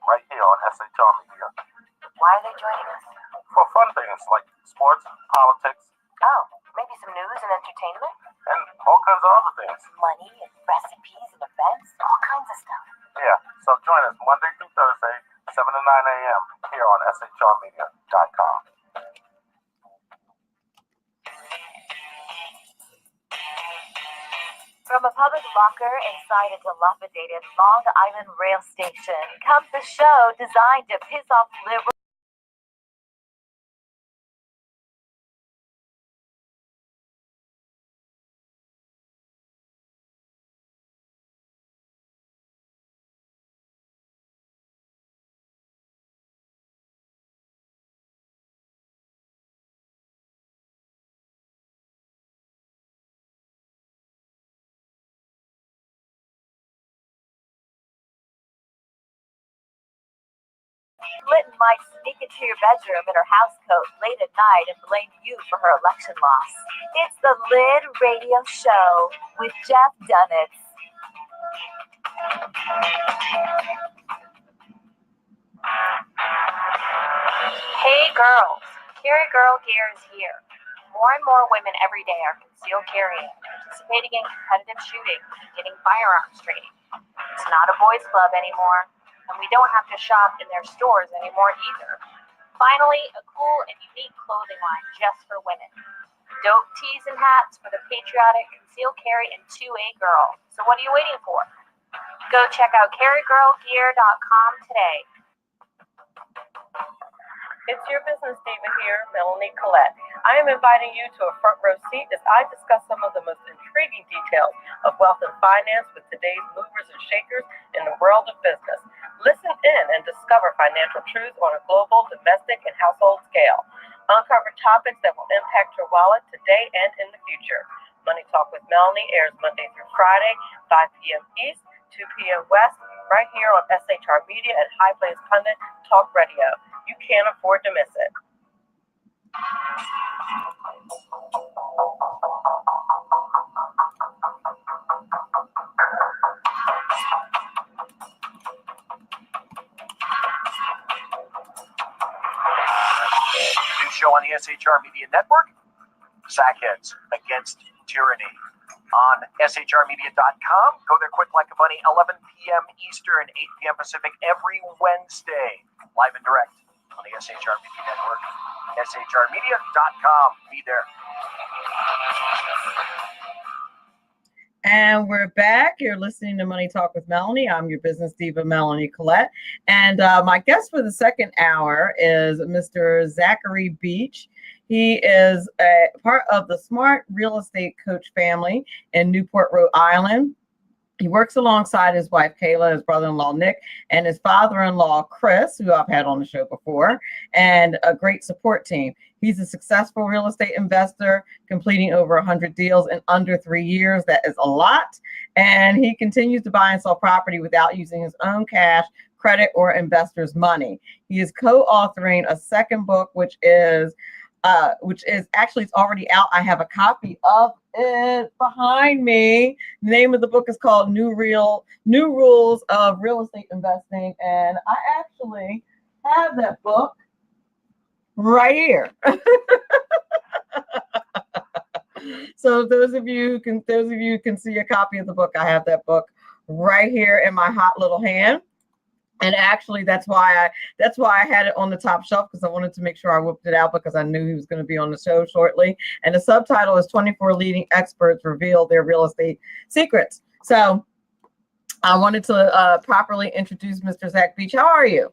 right here on SHR Media. Why are they joining us? For fun things like sports, politics, Oh, maybe some news and entertainment? and all kinds of other things. Money and recipes and events? All kinds of stuff. Yeah, so join us Monday through Thursday, 7 to 9 a.m. here on shrmedia.com. From a public locker inside a dilapidated Long Island rail station comes the show designed to piss off liberals. Clinton might sneak into your bedroom in her housecoat late at night and blame you for her election loss. It's the Lid Radio Show with Jeff Dunitz. Hey girls, Carry Girl Gear is here. More and more women every day are concealed carrying, participating in competitive shooting, and getting firearms training. It's not a boys' club anymore, and we don't have to shop in their stores anymore either. Finally, a cool and unique clothing line just for women. Dope tees and hats for the patriotic, concealed carry, and 2A girl. So what are you waiting for? Go check out carrygirlgear.com today. It's your business diva here, Melanie Collette. I am inviting you to a front row seat as I discuss some of the most intriguing details of wealth and finance with today's movers and shakers in the world of business. Listen in and discover financial truths on a global, domestic, and household scale. Uncover topics that will impact your wallet today and in the future. Money Talk with Melanie airs Monday through Friday, 5 p.m. East, 2 p.m. West, right here on SHR Media and High Plains Pundit Talk Radio. You can't afford to miss it. New show on the SHR Media Network, Sackheads Against Tyranny. On shrmedia.com. Go there quick like a bunny, 11 p.m. Eastern, 8 p.m. Pacific every Wednesday. Live and direct on the SHR Media Network. shrmedia.com. Be there. And we're back. You're listening to Money Talk with Melanie. I'm your business diva, Melanie Collette. And my guest for the second hour is Mr. Zachary Beach. He is a part of the Smart Real Estate Coach family in Newport, Rhode Island. He works alongside his wife, Kayla, his brother-in-law, Nick, and his father-in-law, Chris, who I've had on the show before, and a great support team. He's a successful real estate investor, completing over 100 deals in under 3 years. That is a lot. And he continues to buy and sell property without using his own cash, credit, or investors' money. He is co-authoring a second book, which is actually, it's already out. I have a copy of it behind me. The name of the book is called New Rules of Real Estate Investing. And I actually have that book right here. So those of you who can see a copy of the book, I have that book right here in my hot little hand. And actually, that's why I had it on the top shelf, because I wanted to make sure I whipped it out, because I knew he was going to be on the show shortly. And the subtitle is 24 Leading Experts Reveal Their Real Estate Secrets. So I wanted to properly introduce Mr. Zach Beach. How are you?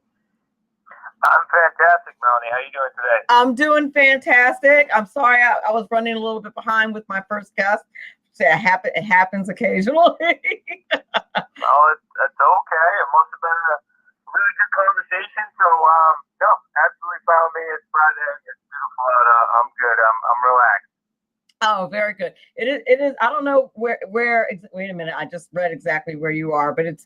I'm fantastic, Melanie. How are you doing today? I'm doing fantastic. I'm sorry I was running a little bit behind with my first guest. It happens occasionally. Oh, it's okay. It must have been a really good conversation. So, no, absolutely fine with me. It's Friday. It's beautiful out. I'm good. I'm relaxed. Oh, very good. It is. I don't know where. Wait a minute. I just read exactly where you are, but it's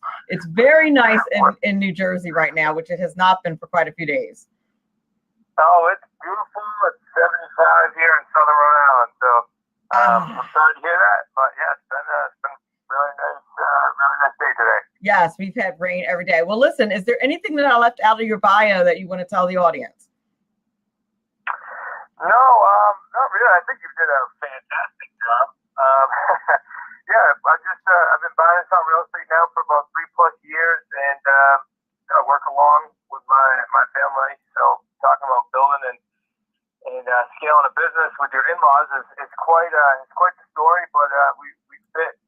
very nice in New Jersey right now, which it has not been for quite a few days. Oh, it's beautiful. It's 75 here in Southern Rhode Island. So I'm sorry to hear that, but yeah, it's been really nice day today. Yes, we've had rain every day. Well, listen, is there anything that I left out of your bio that you want to tell the audience? No, not really. I think you did a fantastic job. Yeah, I've been buying some real estate now for about 3+ years, and I work along with my family. So talking about building and scaling a business with your in-laws is quite the story. But we fit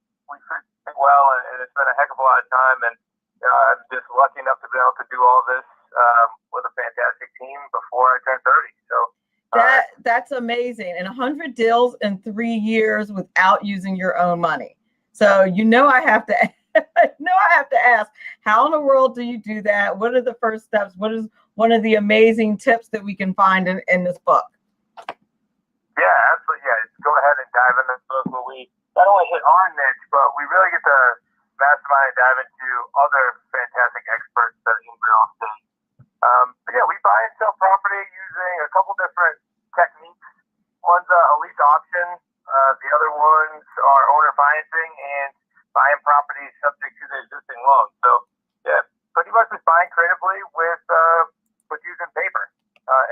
well, and it's been a heck of a lot of time. And I'm just lucky enough to be able to do all this with a fantastic team before I turned 30. So. That's amazing. And 100 deals in 3 years without using your own money. So I have to ask, how in the world do you do that? What are the first steps? What is one of the amazing tips that we can find in this book? Yeah, absolutely. Yeah, go ahead and dive into the book where we not only hit our niche, but we really get to mastermind and dive into other fantastic experts that are in real estate. But yeah, we buy and sell property using a couple different techniques. One's a lease option. The other ones are owner financing and buying properties subject to the existing loan. So yeah, pretty much just buying creatively with using paper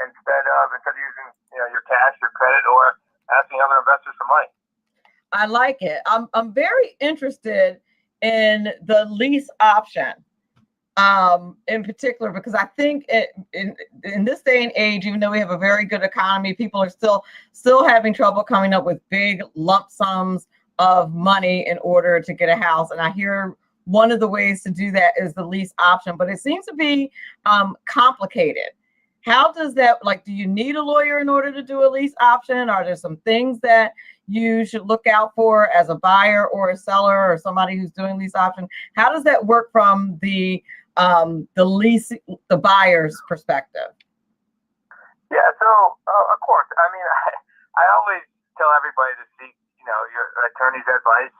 instead of using your cash, your credit, or asking other investors for money. I like it. I'm very interested in the lease option. In particular, because I think in this day and age, even though we have a very good economy, people are still having trouble coming up with big lump sums of money in order to get a house. And I hear one of the ways to do that is the lease option, but it seems to be complicated. How does that, do you need a lawyer in order to do a lease option? Are there some things that you should look out for as a buyer or a seller or somebody who's doing lease option? How does that work from the buyer's perspective? Yeah, so of course, I mean, I always tell everybody to seek, your attorney's advice,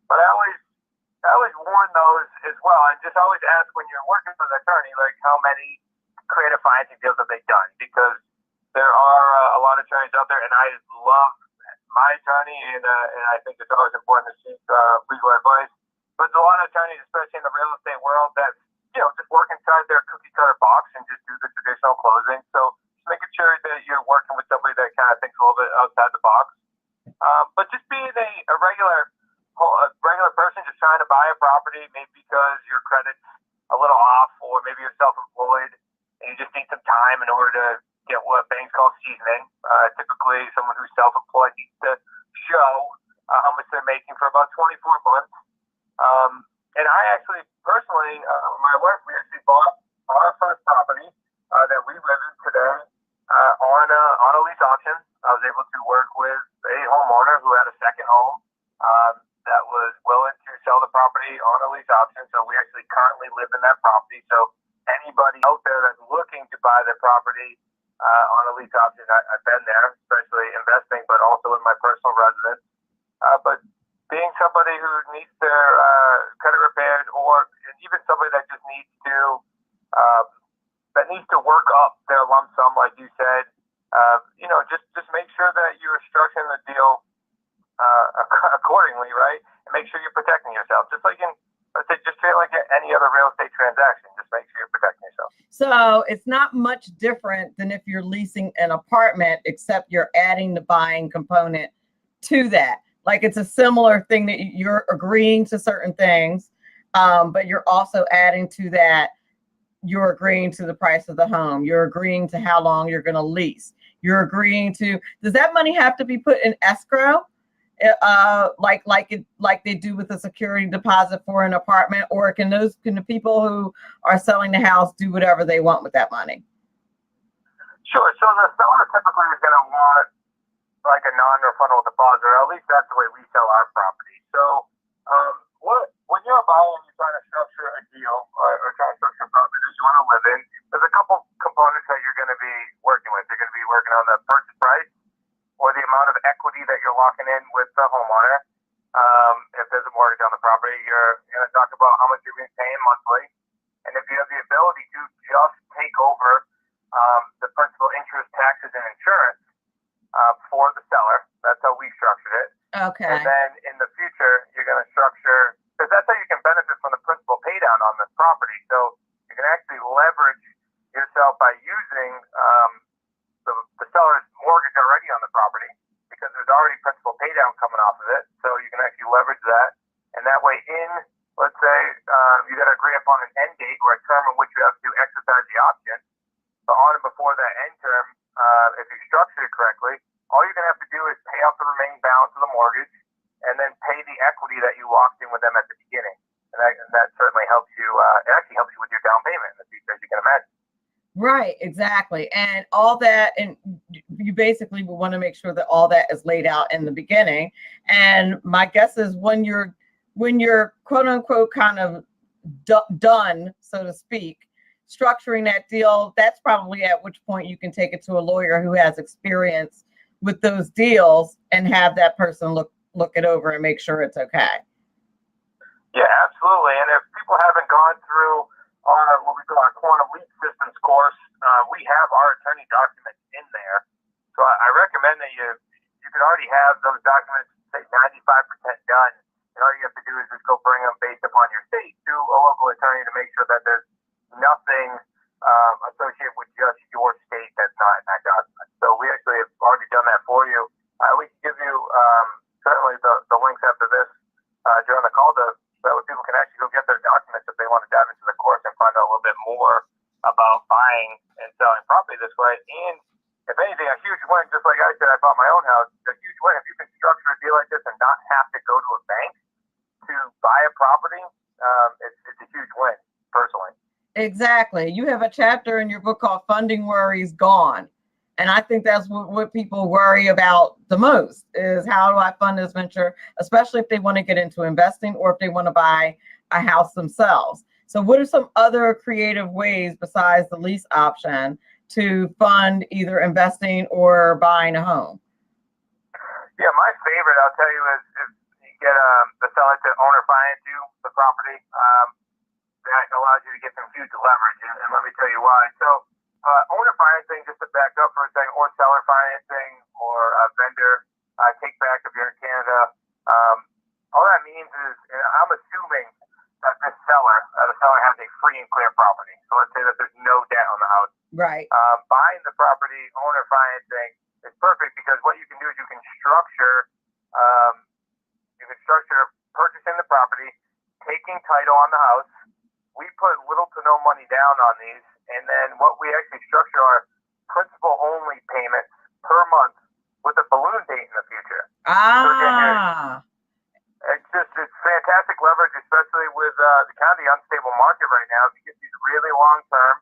but I always warn those as well, and just always ask when you're working with an attorney, how many creative financing deals have they done? Because there are a lot of attorneys out there, and I love my attorney, and I think it's always important to seek legal advice. But there's a lot of attorneys, especially in the real estate world, that just work inside their cookie cutter box and just do the traditional closing. So just making sure that you're working with somebody that kind of thinks a little bit outside the box. But just being a regular person just trying to buy a property, maybe because your credit's a little off, or maybe you're self-employed and you just need some time in order to get what banks call seasoning. Typically, someone who's self-employed needs to show how much they're making for about 24 months. And I actually, personally, my wife, we actually bought our first property that we live in today on a lease option. I was able to work with a homeowner who had a second home that was willing to sell the property on a lease option. So we actually currently live in that property. So anybody out there that's looking to buy their property on a lease option, I've been there, especially investing, but also in my personal residence. But being somebody who needs their credit repaired, or even somebody that just needs to work up their lump sum, like you said, just make sure that you're structuring the deal accordingly, right? And make sure you're protecting yourself, just like just treat it like any other real estate transaction. Just make sure you're protecting yourself. So it's not much different than if you're leasing an apartment, except you're adding the buying component to that. Like it's a similar thing that you're agreeing to certain things, but you're also adding to that. You're agreeing to the price of the home. You're agreeing to how long you're going to lease. You're agreeing to. Does that money have to be put in escrow, like they do with a security deposit for an apartment, or can the people who are selling the house do whatever they want with that money? Sure. So the seller typically is going to want like a non-refundable deposit, or at least that's the way we sell our property. So, when you're buying, you're trying to structure a deal or trying to structure a property that you want to live in, there's a couple components that you're going to be working with. You're going to be working on the purchase price or the amount of equity that you're locking in with the homeowner. If there's a mortgage on the property, you're going to talk about how much you're going to be paying monthly. And if you have the ability to just take over the principal, interest, taxes, and insurance for the seller, that's how we structured it. Okay. And then in the future, you're going to structure, because that's how you can benefit from the principal pay down on this property. So you can actually leverage yourself by using the seller's mortgage already on the property, because there's already principal pay down coming off of it. So you can actually leverage that. And that way let's say you got to agree upon an end date or a term in which you have to exercise the option. But on and before that end term, if you structure it correctly, all you're going to have to do is pay off the remaining balance of the mortgage and then pay the equity that you locked in with them at the beginning. And that certainly helps you. It actually helps you with your down payment in the future, as you can imagine. Right, exactly. And all that, and you basically will want to make sure that all that is laid out in the beginning. And my guess is when you're quote unquote kind of done, so to speak, structuring that deal, that's probably at which point you can take it to a lawyer who has experience with those deals and have that person look it over and make sure it's okay. Yeah, absolutely. And if people haven't gone through our what we call our quantum leap systems course, we have our attorney documents in there. So I recommend that you can already have those documents, say 95% done, and all you have to do is just go bring them based upon your state to a local attorney to make sure that there's nothing associated with just your state that's not in that document. So we actually have already done that for you. We can give you certainly the links after this during the call so that people can actually go get their documents if they want to dive into the course and find out a little bit more about buying and selling property this way. And if anything, a huge win, just like I said, I bought my own house, a huge win. If you can structure a deal like this and not have to go to a bank to buy a property, it's a huge win, personally. Exactly. You have a chapter in your book called Funding Worries Gone. And I think that's what people worry about the most is how do I fund this venture, especially if they want to get into investing or if they want to buy a house themselves. So what are some other creative ways besides the lease option to fund either investing or buying a home? Yeah, my favorite, I'll tell you, is if you get the seller to owner finance you the property. That allows you to get some huge leverage, and let me tell you why. So owner financing, just to back up for a second, or seller financing, or a vendor take back if you're in Canada. All that means is, and I'm assuming that the seller has a free and clear property. So let's say that there's no debt on the house. Right. Buying the property, owner financing is perfect because what you can do is you can structure purchasing the property, taking title on the house. We put little to no money down on these, and then what we actually structure are principal-only payments per month with a balloon date in the future. So again, it's fantastic leverage, especially with the kind of the unstable market right now. If you get these really long-term,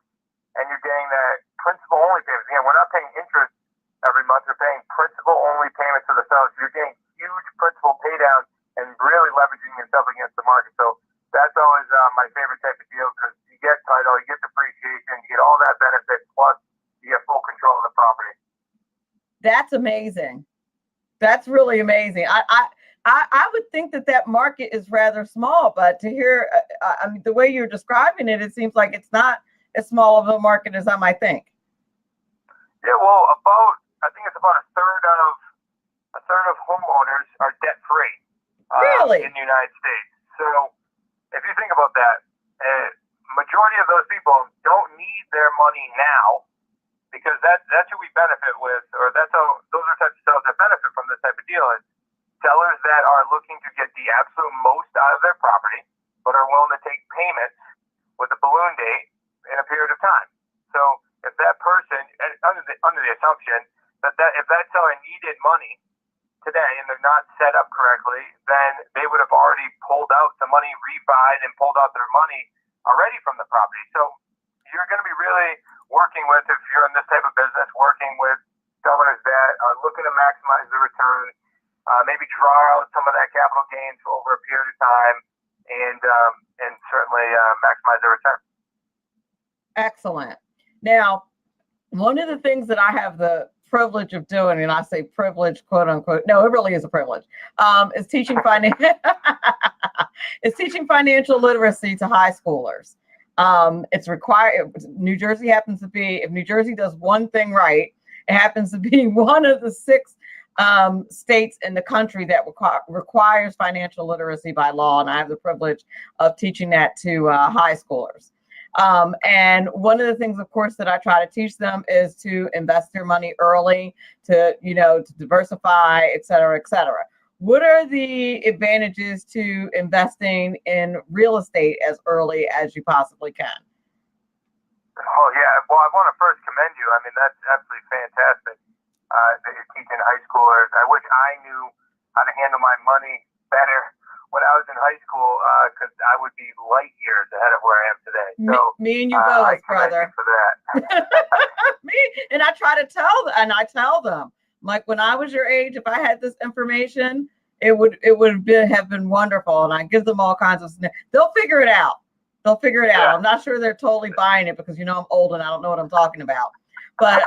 and you're getting that principal-only payments. Again, we're not paying interest every month. We're paying principal-only payments to the sellers. You're getting huge principal paydowns and really leveraging yourself against the market. So that's always my favorite type of deal because you get title, you get depreciation, you get all that benefit, plus you get full control of the property. That's amazing. That's really amazing. I would think that market is rather small, but to hear, I mean, the way you're describing it, it seems like it's not as small of a market as I might think. Yeah, well, I think it's about a third of homeowners are debt free. Really? In the United States. So if you think about that, majority of those people don't need their money now because that's who we benefit with, or that's how those are types of sales that benefit from this type of deal. Is sellers that are looking to get the absolute most out of their property, but are willing to take payments with a balloon date in a period of time. So if that person, under the assumption that if that seller needed money today and they're not set up correctly, then they would have already pulled out the money, refied, and pulled out their money already from the property. So you're going to be really working with, if you're in this type of business, working with sellers that are looking to maximize the return, maybe draw out some of that capital gains over a period of time, and certainly maximize the return. Excellent. Now, one of the things that I have the privilege of doing, and I say privilege, quote unquote, no, it really is a privilege, is teaching is teaching financial literacy to high schoolers. It's required. New Jersey happens to be, if New Jersey does one thing right, it happens to be one of the 6 states in the country that requires financial literacy by law, and I have the privilege of teaching that to high schoolers. And one of the things, of course, that I try to teach them is to invest their money early, to diversify, et cetera, et cetera. What are the advantages to investing in real estate as early as you possibly can? Oh, yeah. Well, I want to first commend you. I mean, that's absolutely fantastic that you're teaching high schoolers. I wish I knew how to handle my money better when I was in high school, because I would be light years ahead of where I am today. So me and you both, I commend brother. you for that. And I try to tell them, like, when I was your age, if I had this information, it would have been wonderful. And I give them all kinds of, they'll figure it out. Yeah. I'm not sure they're totally buying it because, I'm old and I don't know what I'm talking about. But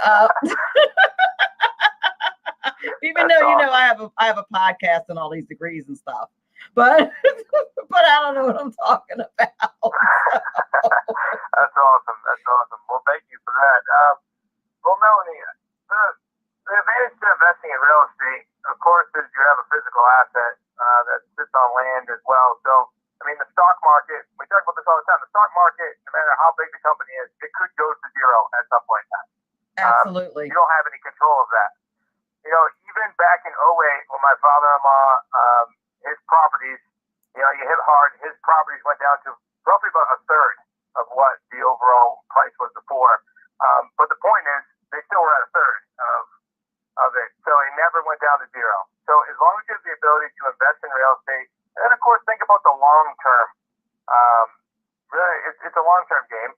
even though, awesome. I have a podcast and all these degrees and stuff, but I don't know what I'm talking about. That's awesome. Well, thank you for that. Well, Melanie, the advantage to investing in real estate, of course, is you have a physical asset that sits on land as well. So, I mean, the stock market, we talk about this all the time, the stock market, no matter how big the company is, it could go to zero at some point in time. Absolutely. You don't have any control of that. Even back in 2008, when my father-in-law, his properties, you hit hard, his properties went down to roughly about a third of what the overall price was before. But the point is, they still were at a third of it. So it never went down to zero. So as long as you have the ability to invest in real estate, and then of course think about the long term. Really, it's a long term game,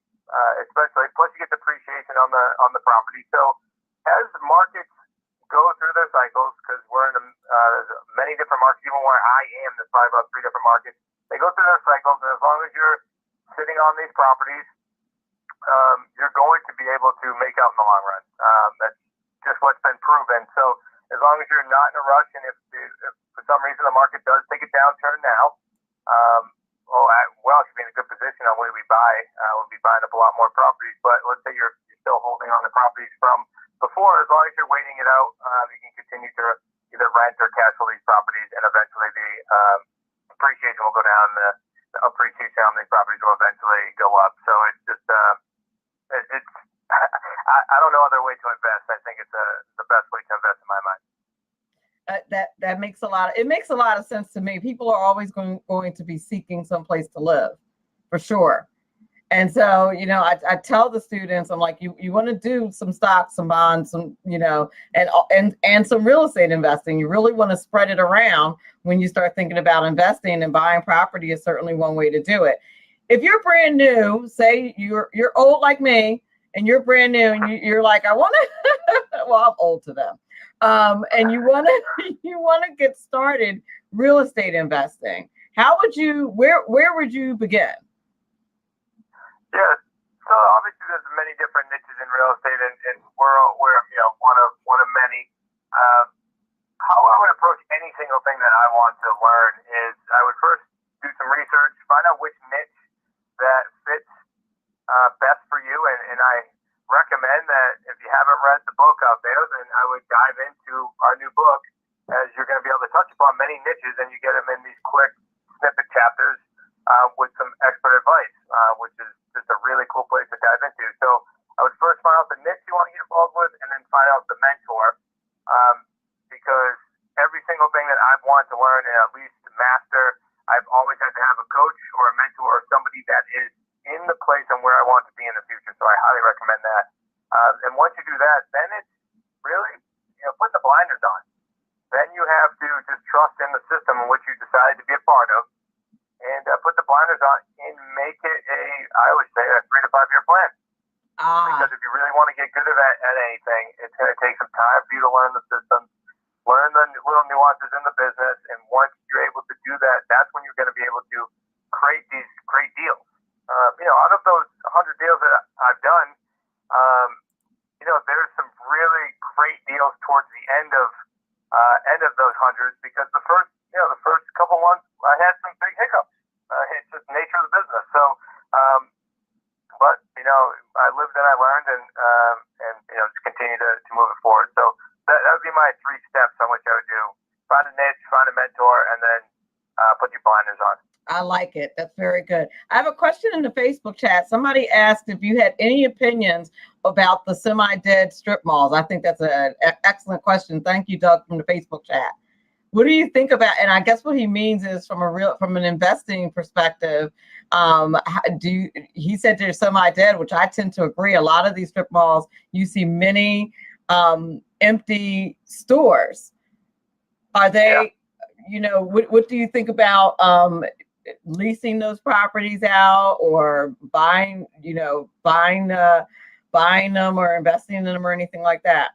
especially. Plus you get depreciation on the property. So as markets go through their cycles, because we're in there's many different markets, even where I am, there's probably about 3 different markets. They go through their cycles, and as long as you're sitting on these properties, you're going to be able to make out in the long run. That's just what's been proven. So as long as you're not in a rush, and if for some reason the market does take a downturn now, if you're in a good position on where we buy, we'll be buying up a lot more properties. But let's say you're still holding on the properties from before, as long as you're waiting it out, you can continue to either rent or cash flow these properties, and eventually the appreciation will go down. The appreciation on these properties will eventually go up. So it's just I don't know other way to invest. I think it's the best way to invest in my mind. That makes a lot of sense to me. People are always going to be seeking someplace to live, for sure. And so, I tell the students, I'm like, you want to do some stocks, some bonds, some, and some real estate investing. You really want to spread it around when you start thinking about investing, and buying property is certainly one way to do it. If you're brand new, say you're old like me, and you're brand new, and you're like, I want to, well, I'm old to them. And you want to get started real estate investing. Where would you begin? Yeah, so obviously there's many different niches in real estate, and we're one of many. How I would approach any single thing that I want to learn is I would first do some research, find out which niche that fits best for you, and I recommend that if you haven't read the book out there, then I would dive into our new book, as you're going to be able to touch upon many niches, and you get them in these quick snippet chapters with some expert advice, which is just a really cool place to dive into. So I would first find out the niche you want to get involved with, and then find out the mentor, because every single thing that I've wanted want to learn and at least master, I've always had to have a coach or a mentor or somebody that is in the place and where I want to be in the future. So I highly recommend that. And once you do that, then it's really, put the blinders on. Then you have to just trust in the system in which you decided to be a part of, and put the blinders on and make it I always say, a 3 to 5 year plan. Because if you really want to get good at anything, it's going to take some time for you to learn the system, learn the little nuances in the business, and once you're able to do that, that's when you're going to be able to create these great deals. Out of those 100 deals that I've done, there's some really great deals towards the end of those hundreds, because the first couple months I had some big hiccups. It's just the nature of the business. So, but I lived and I learned, and just continue to move it forward. So that would be my 3 steps on which I would do: find a niche, find a mentor, and then put your blinders on. I like it. That's very good. I have a question in the Facebook chat. Somebody asked if you had any opinions about the semi-dead strip malls. I think that's an excellent question. Thank you, Doug, from the Facebook chat. What do you think about? And I guess what he means is from an investing perspective. He said they're semi-dead, which I tend to agree. A lot of these strip malls, you see many empty stores. Are they? Yeah. What do you think about leasing those properties out, or buying them or investing in them or anything like that?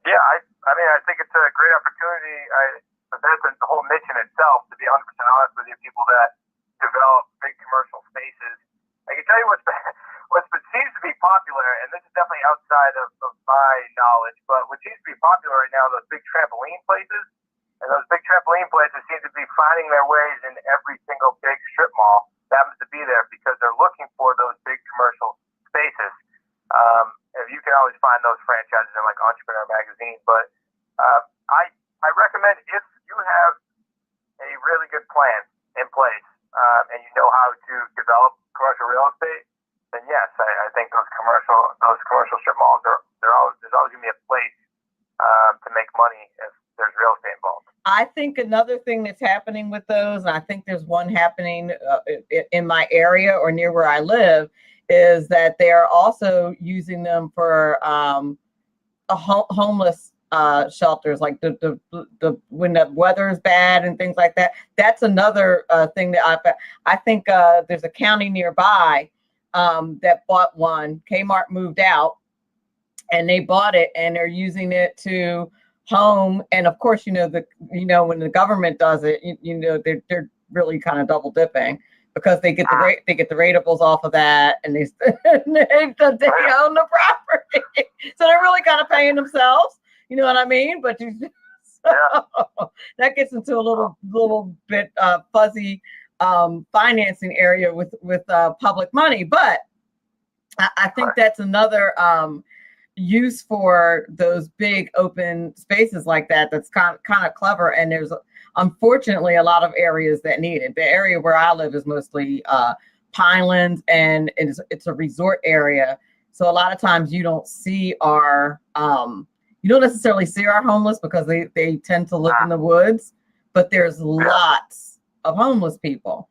Yeah, I think it's a great opportunity. That's the whole niche in itself, to be 100% honest with you. People that develop big commercial spaces. I can tell you what seems to be popular, and this is definitely outside of my knowledge, but what seems to be popular right now are those big trampoline places. And those big trampoline places seem to be finding their ways in every single big strip mall that happens to be there, because they're looking for those big commercial spaces. You can always find those franchises in like Entrepreneur Magazine, but I recommend, if you have a really good plan in place and you know how to develop commercial real estate, then yes, I think those commercial strip malls there's always going to be a place to make money if there's real estate involved. I think another thing that's happening with those, and I think there's one happening in my area or near where I live, is that they're also using them for homeless shelters, like the when the weather is bad and things like that. That's another thing that I think there's a county nearby that bought one. Kmart moved out, and they bought it, and they're using it to home. And of course, when the government does it, they're really kind of double dipping, because they get the ratables off of that, and they own the property. So they're really kind of paying themselves. You know what I mean? But that gets into a little bit fuzzy financing area with public money. But I think that's another use for those big open spaces like that. That's kind of clever. And there's unfortunately a lot of areas that need it. The area where I live is mostly Pinelands, and it's a resort area. So a lot of times you don't necessarily see our homeless, because they tend to live in the woods, but there's lots of homeless people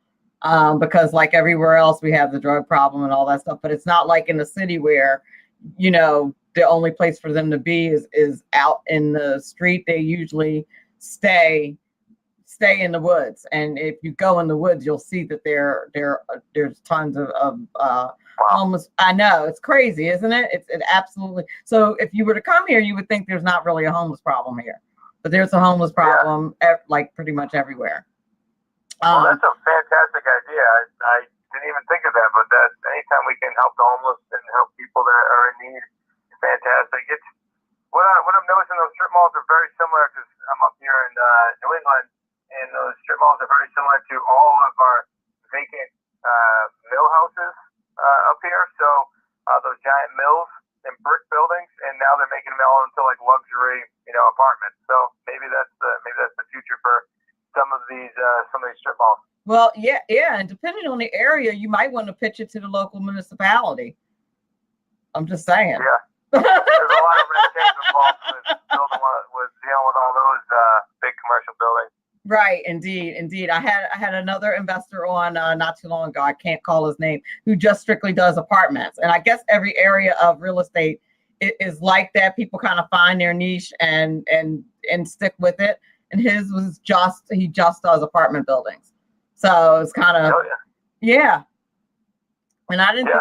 because like everywhere else, we have the drug problem and all that stuff. But it's not like in the city where, the only place for them to be is out in the street. They usually stay in the woods. And if you go in the woods, you'll see that there's tons of homeless. I know, it's crazy, isn't it? It absolutely. So if you were to come here, you would think there's not really a homeless problem here, but there's a homeless problem like pretty much everywhere. Well, that's a fantastic idea. I didn't even think of that, but that anytime we can help the homeless and help people that are in need, it's fantastic. It's what I'm noticing. Those strip malls are very similar, because I'm up here in New England, and those strip malls are very similar to all of our vacant mill houses up here. So those giant mills and brick buildings, and now they're making them all into like luxury, apartments. So maybe that's the future for some of these strip malls. Well, yeah, and depending on the area, you might want to pitch it to the local municipality. I'm just saying. Yeah, there's a lot of red tape involved with dealing with all those big commercial buildings. Right, indeed. I had another investor on not too long ago. I can't call his name, who just strictly does apartments. And I guess every area of real estate is like that. People kind of find their niche and stick with it. And his was he just does apartment buildings. So it's kind of yeah. And absolutely.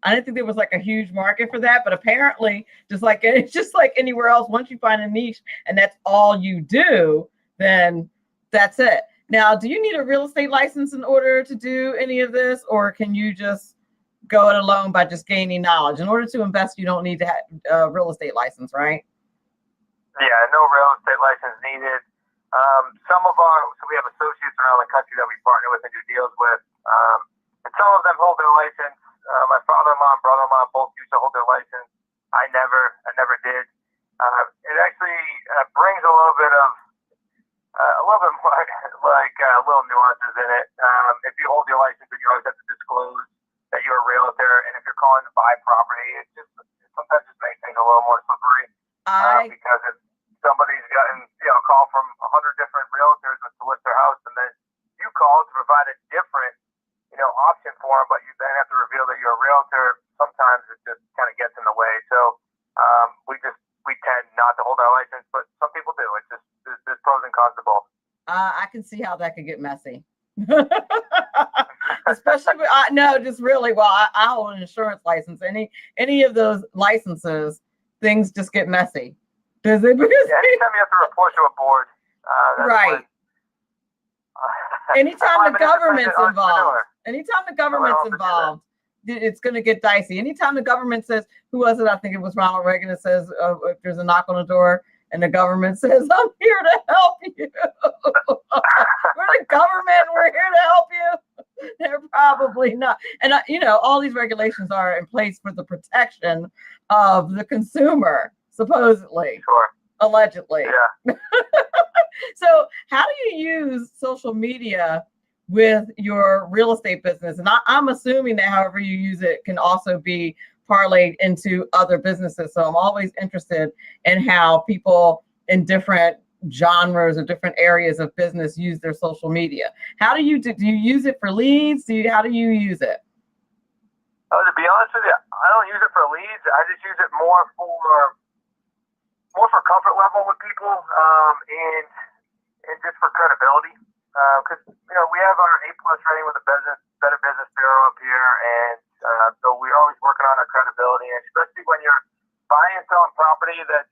I didn't think there was like a huge market for that, but apparently, just like anywhere else, once you find a niche and that's all you do, then that's it. Now, do you need a real estate license in order to do any of this, or can you just go it alone by just gaining knowledge? In order to invest, you don't need to have a real estate license, right? Yeah, no real estate license needed. So we have associates around the country that we partner with and do deals with, and some of them hold their license. My father-in-law and brother-in-law both used to hold their license. I never did. It actually brings a little bit more like little nuances in it. If you hold your license, then you always have to disclose that you're a realtor, and if you're calling to buy property, it sometimes just makes things a little more slippery. Because if somebody's gotten a call from 100 different realtors to list their house, and then you call to provide a different option for them, but you then have to reveal that you're a realtor, sometimes it just kind of gets in the way. So we tend not to hold our license, but some people do. It's just there's pros and cons to both. I can see how that could get messy. Especially just really, I hold an insurance license. Any of those licenses, things just get messy. Does it? Because anytime you have to report to a board, right. Anytime the government's involved, it's going to get dicey. Anytime the government says, who was it? I think it was Ronald Reagan that says, if there's a knock on the door and the government says, I'm here to help you. We're the government. We're here to help you. They're probably not. And, all these regulations are in place for the protection of the consumer, supposedly. Sure. Allegedly. Yeah. So how do you use social media with your real estate business? And I'm assuming that however you use it can also be parlayed into other businesses. So I'm always interested in how people in different genres or different areas of business use their social media. How do you use it for leads? How do you use it? Oh, to be honest with you, I don't use it for leads. I just use it more for comfort level with people, and just for credibility. Because we have our A+ rating with the Better Business Bureau up here, and so we're always working on our credibility, and especially when you're buying and selling property that's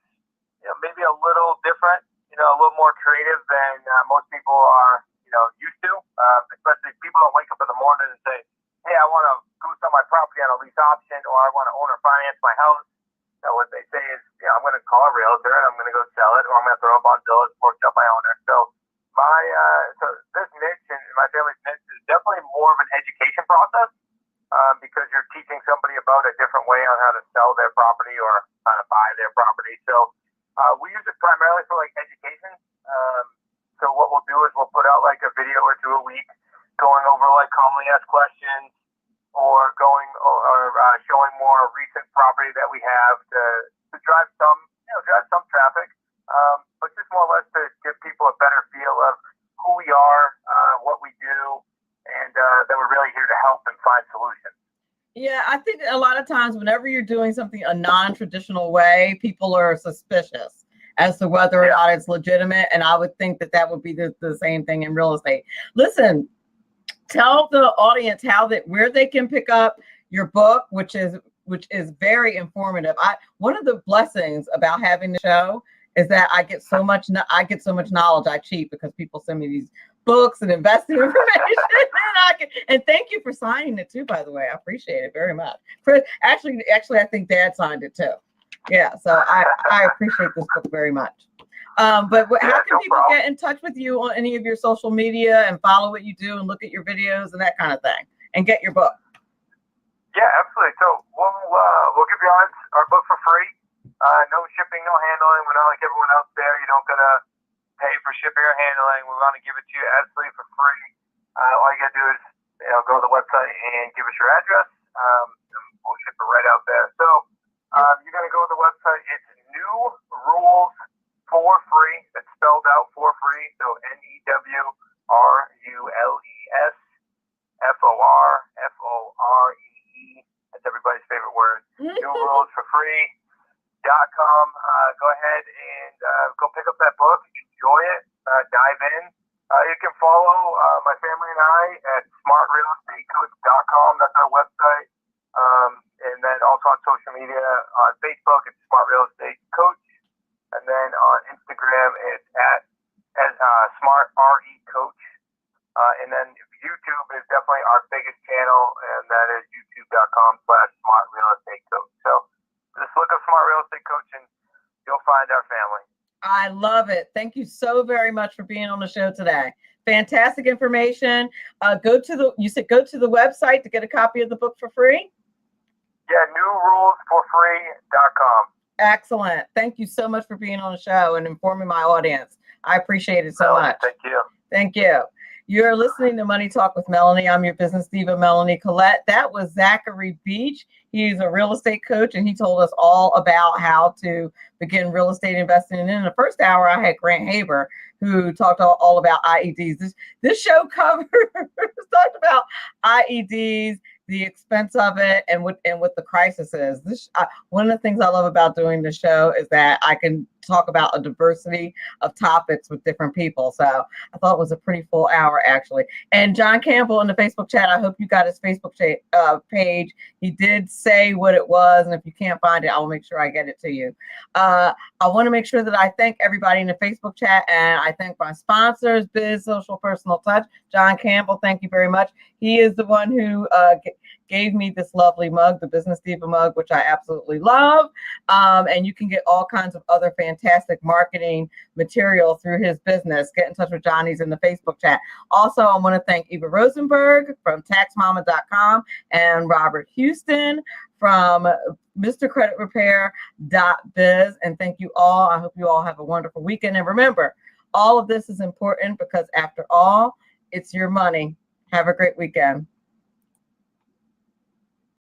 maybe a little different, a little more creative than most people are used to. Especially people don't wake up in the morning and say, "Hey, I want to go sell my property on a lease option," or "I want to own or finance my house." What they say is, I'm going to call a realtor and I'm going to go sell it, or I'm going to throw up on Zillow and fork up my owner. So this niche and my family's niche is definitely more of an education process, because you're teaching somebody about a different way on how to sell their property or how to buy their property. So we use it primarily for education. So what we'll do is we'll put out a video or two a week going over commonly asked questions, or showing more recent property that we have to drive some traffic, but just more or less to give people a better feel of who we are, what we do, and that we're really here to help and find solutions. Yeah, I think a lot of times whenever you're doing something a non-traditional way, people are suspicious as to whether or not it's legitimate, and I would think that would be the same thing in real estate. Listen, tell the audience where they can pick up your book, which is very informative. One of the blessings about having the show is that I get so much knowledge. I cheat because people send me these books and investing information, and thank you for signing it too, by the way. I appreciate it very much. Actually, I think Dad signed it too. Yeah, so I appreciate this book very much. But how can people get in touch with you on any of your social media and follow what you do and look at your videos and that kind of thing and get your book? Yeah, absolutely. So we'll give you our book for free. No shipping, no handling. We're not like everyone else there. You don't gotta pay for shipping or handling. We want to give it to you absolutely for free. All you gotta do is go to the website and give us your address. And we'll ship it right out there. So you're gonna go to the website. It's New Rules for Free. It's spelled out for newrulesforfree.com. Go ahead and go pick up that book. Enjoy it. Dive in. You can follow my family and I at smartrealestatecoach.com. That's our website. And then also on social media, on Facebook, it's Smart Real Estate Coach. And then on Instagram, it's at Smart RE Coach. And then YouTube is definitely our biggest channel, and that is youtube.com/Smart Real Estate Coach. So just look up Smart Real Estate Coach and you'll find our family. I love it. Thank you so very much for being on the show today. Fantastic information. Go to the website to get a copy of the book for free. Yeah, newrulesforfree.com. Excellent. Thank you so much for being on the show and informing my audience. I appreciate it so much. Thank you. Thank you. You're listening to Money Talk with Melanie. I'm your business diva, Melanie Collette. That was Zachary Beach. He's a real estate coach, and he told us all about how to begin real estate investing. And in the first hour, I had Grant Haber, who talked all about IEDs. This show talked about IEDs, the expense of it, and what the crisis is. One of the things I love about doing the show is that I can talk about a diversity of topics with different people. So I thought it was a pretty full hour, actually. And John Campbell in the Facebook chat, I hope you got his Facebook page. He did say what it was, and if you can't find it, I will make sure I get it to you. I want to make sure that I thank everybody in the Facebook chat, and I thank my sponsors, Biz Social Personal Touch. John Campbell, thank you very much. He is the one who gave me this lovely mug, the Business Diva mug, which I absolutely love. And you can get all kinds of other fantastic marketing material through his business. Get in touch with Johnny's in the Facebook chat. Also, I want to thank Eva Rosenberg from taxmama.com and Robert Houston from MrCreditRepair.biz. And thank you all. I hope you all have a wonderful weekend. And remember, all of this is important because after all, it's your money. Have a great weekend.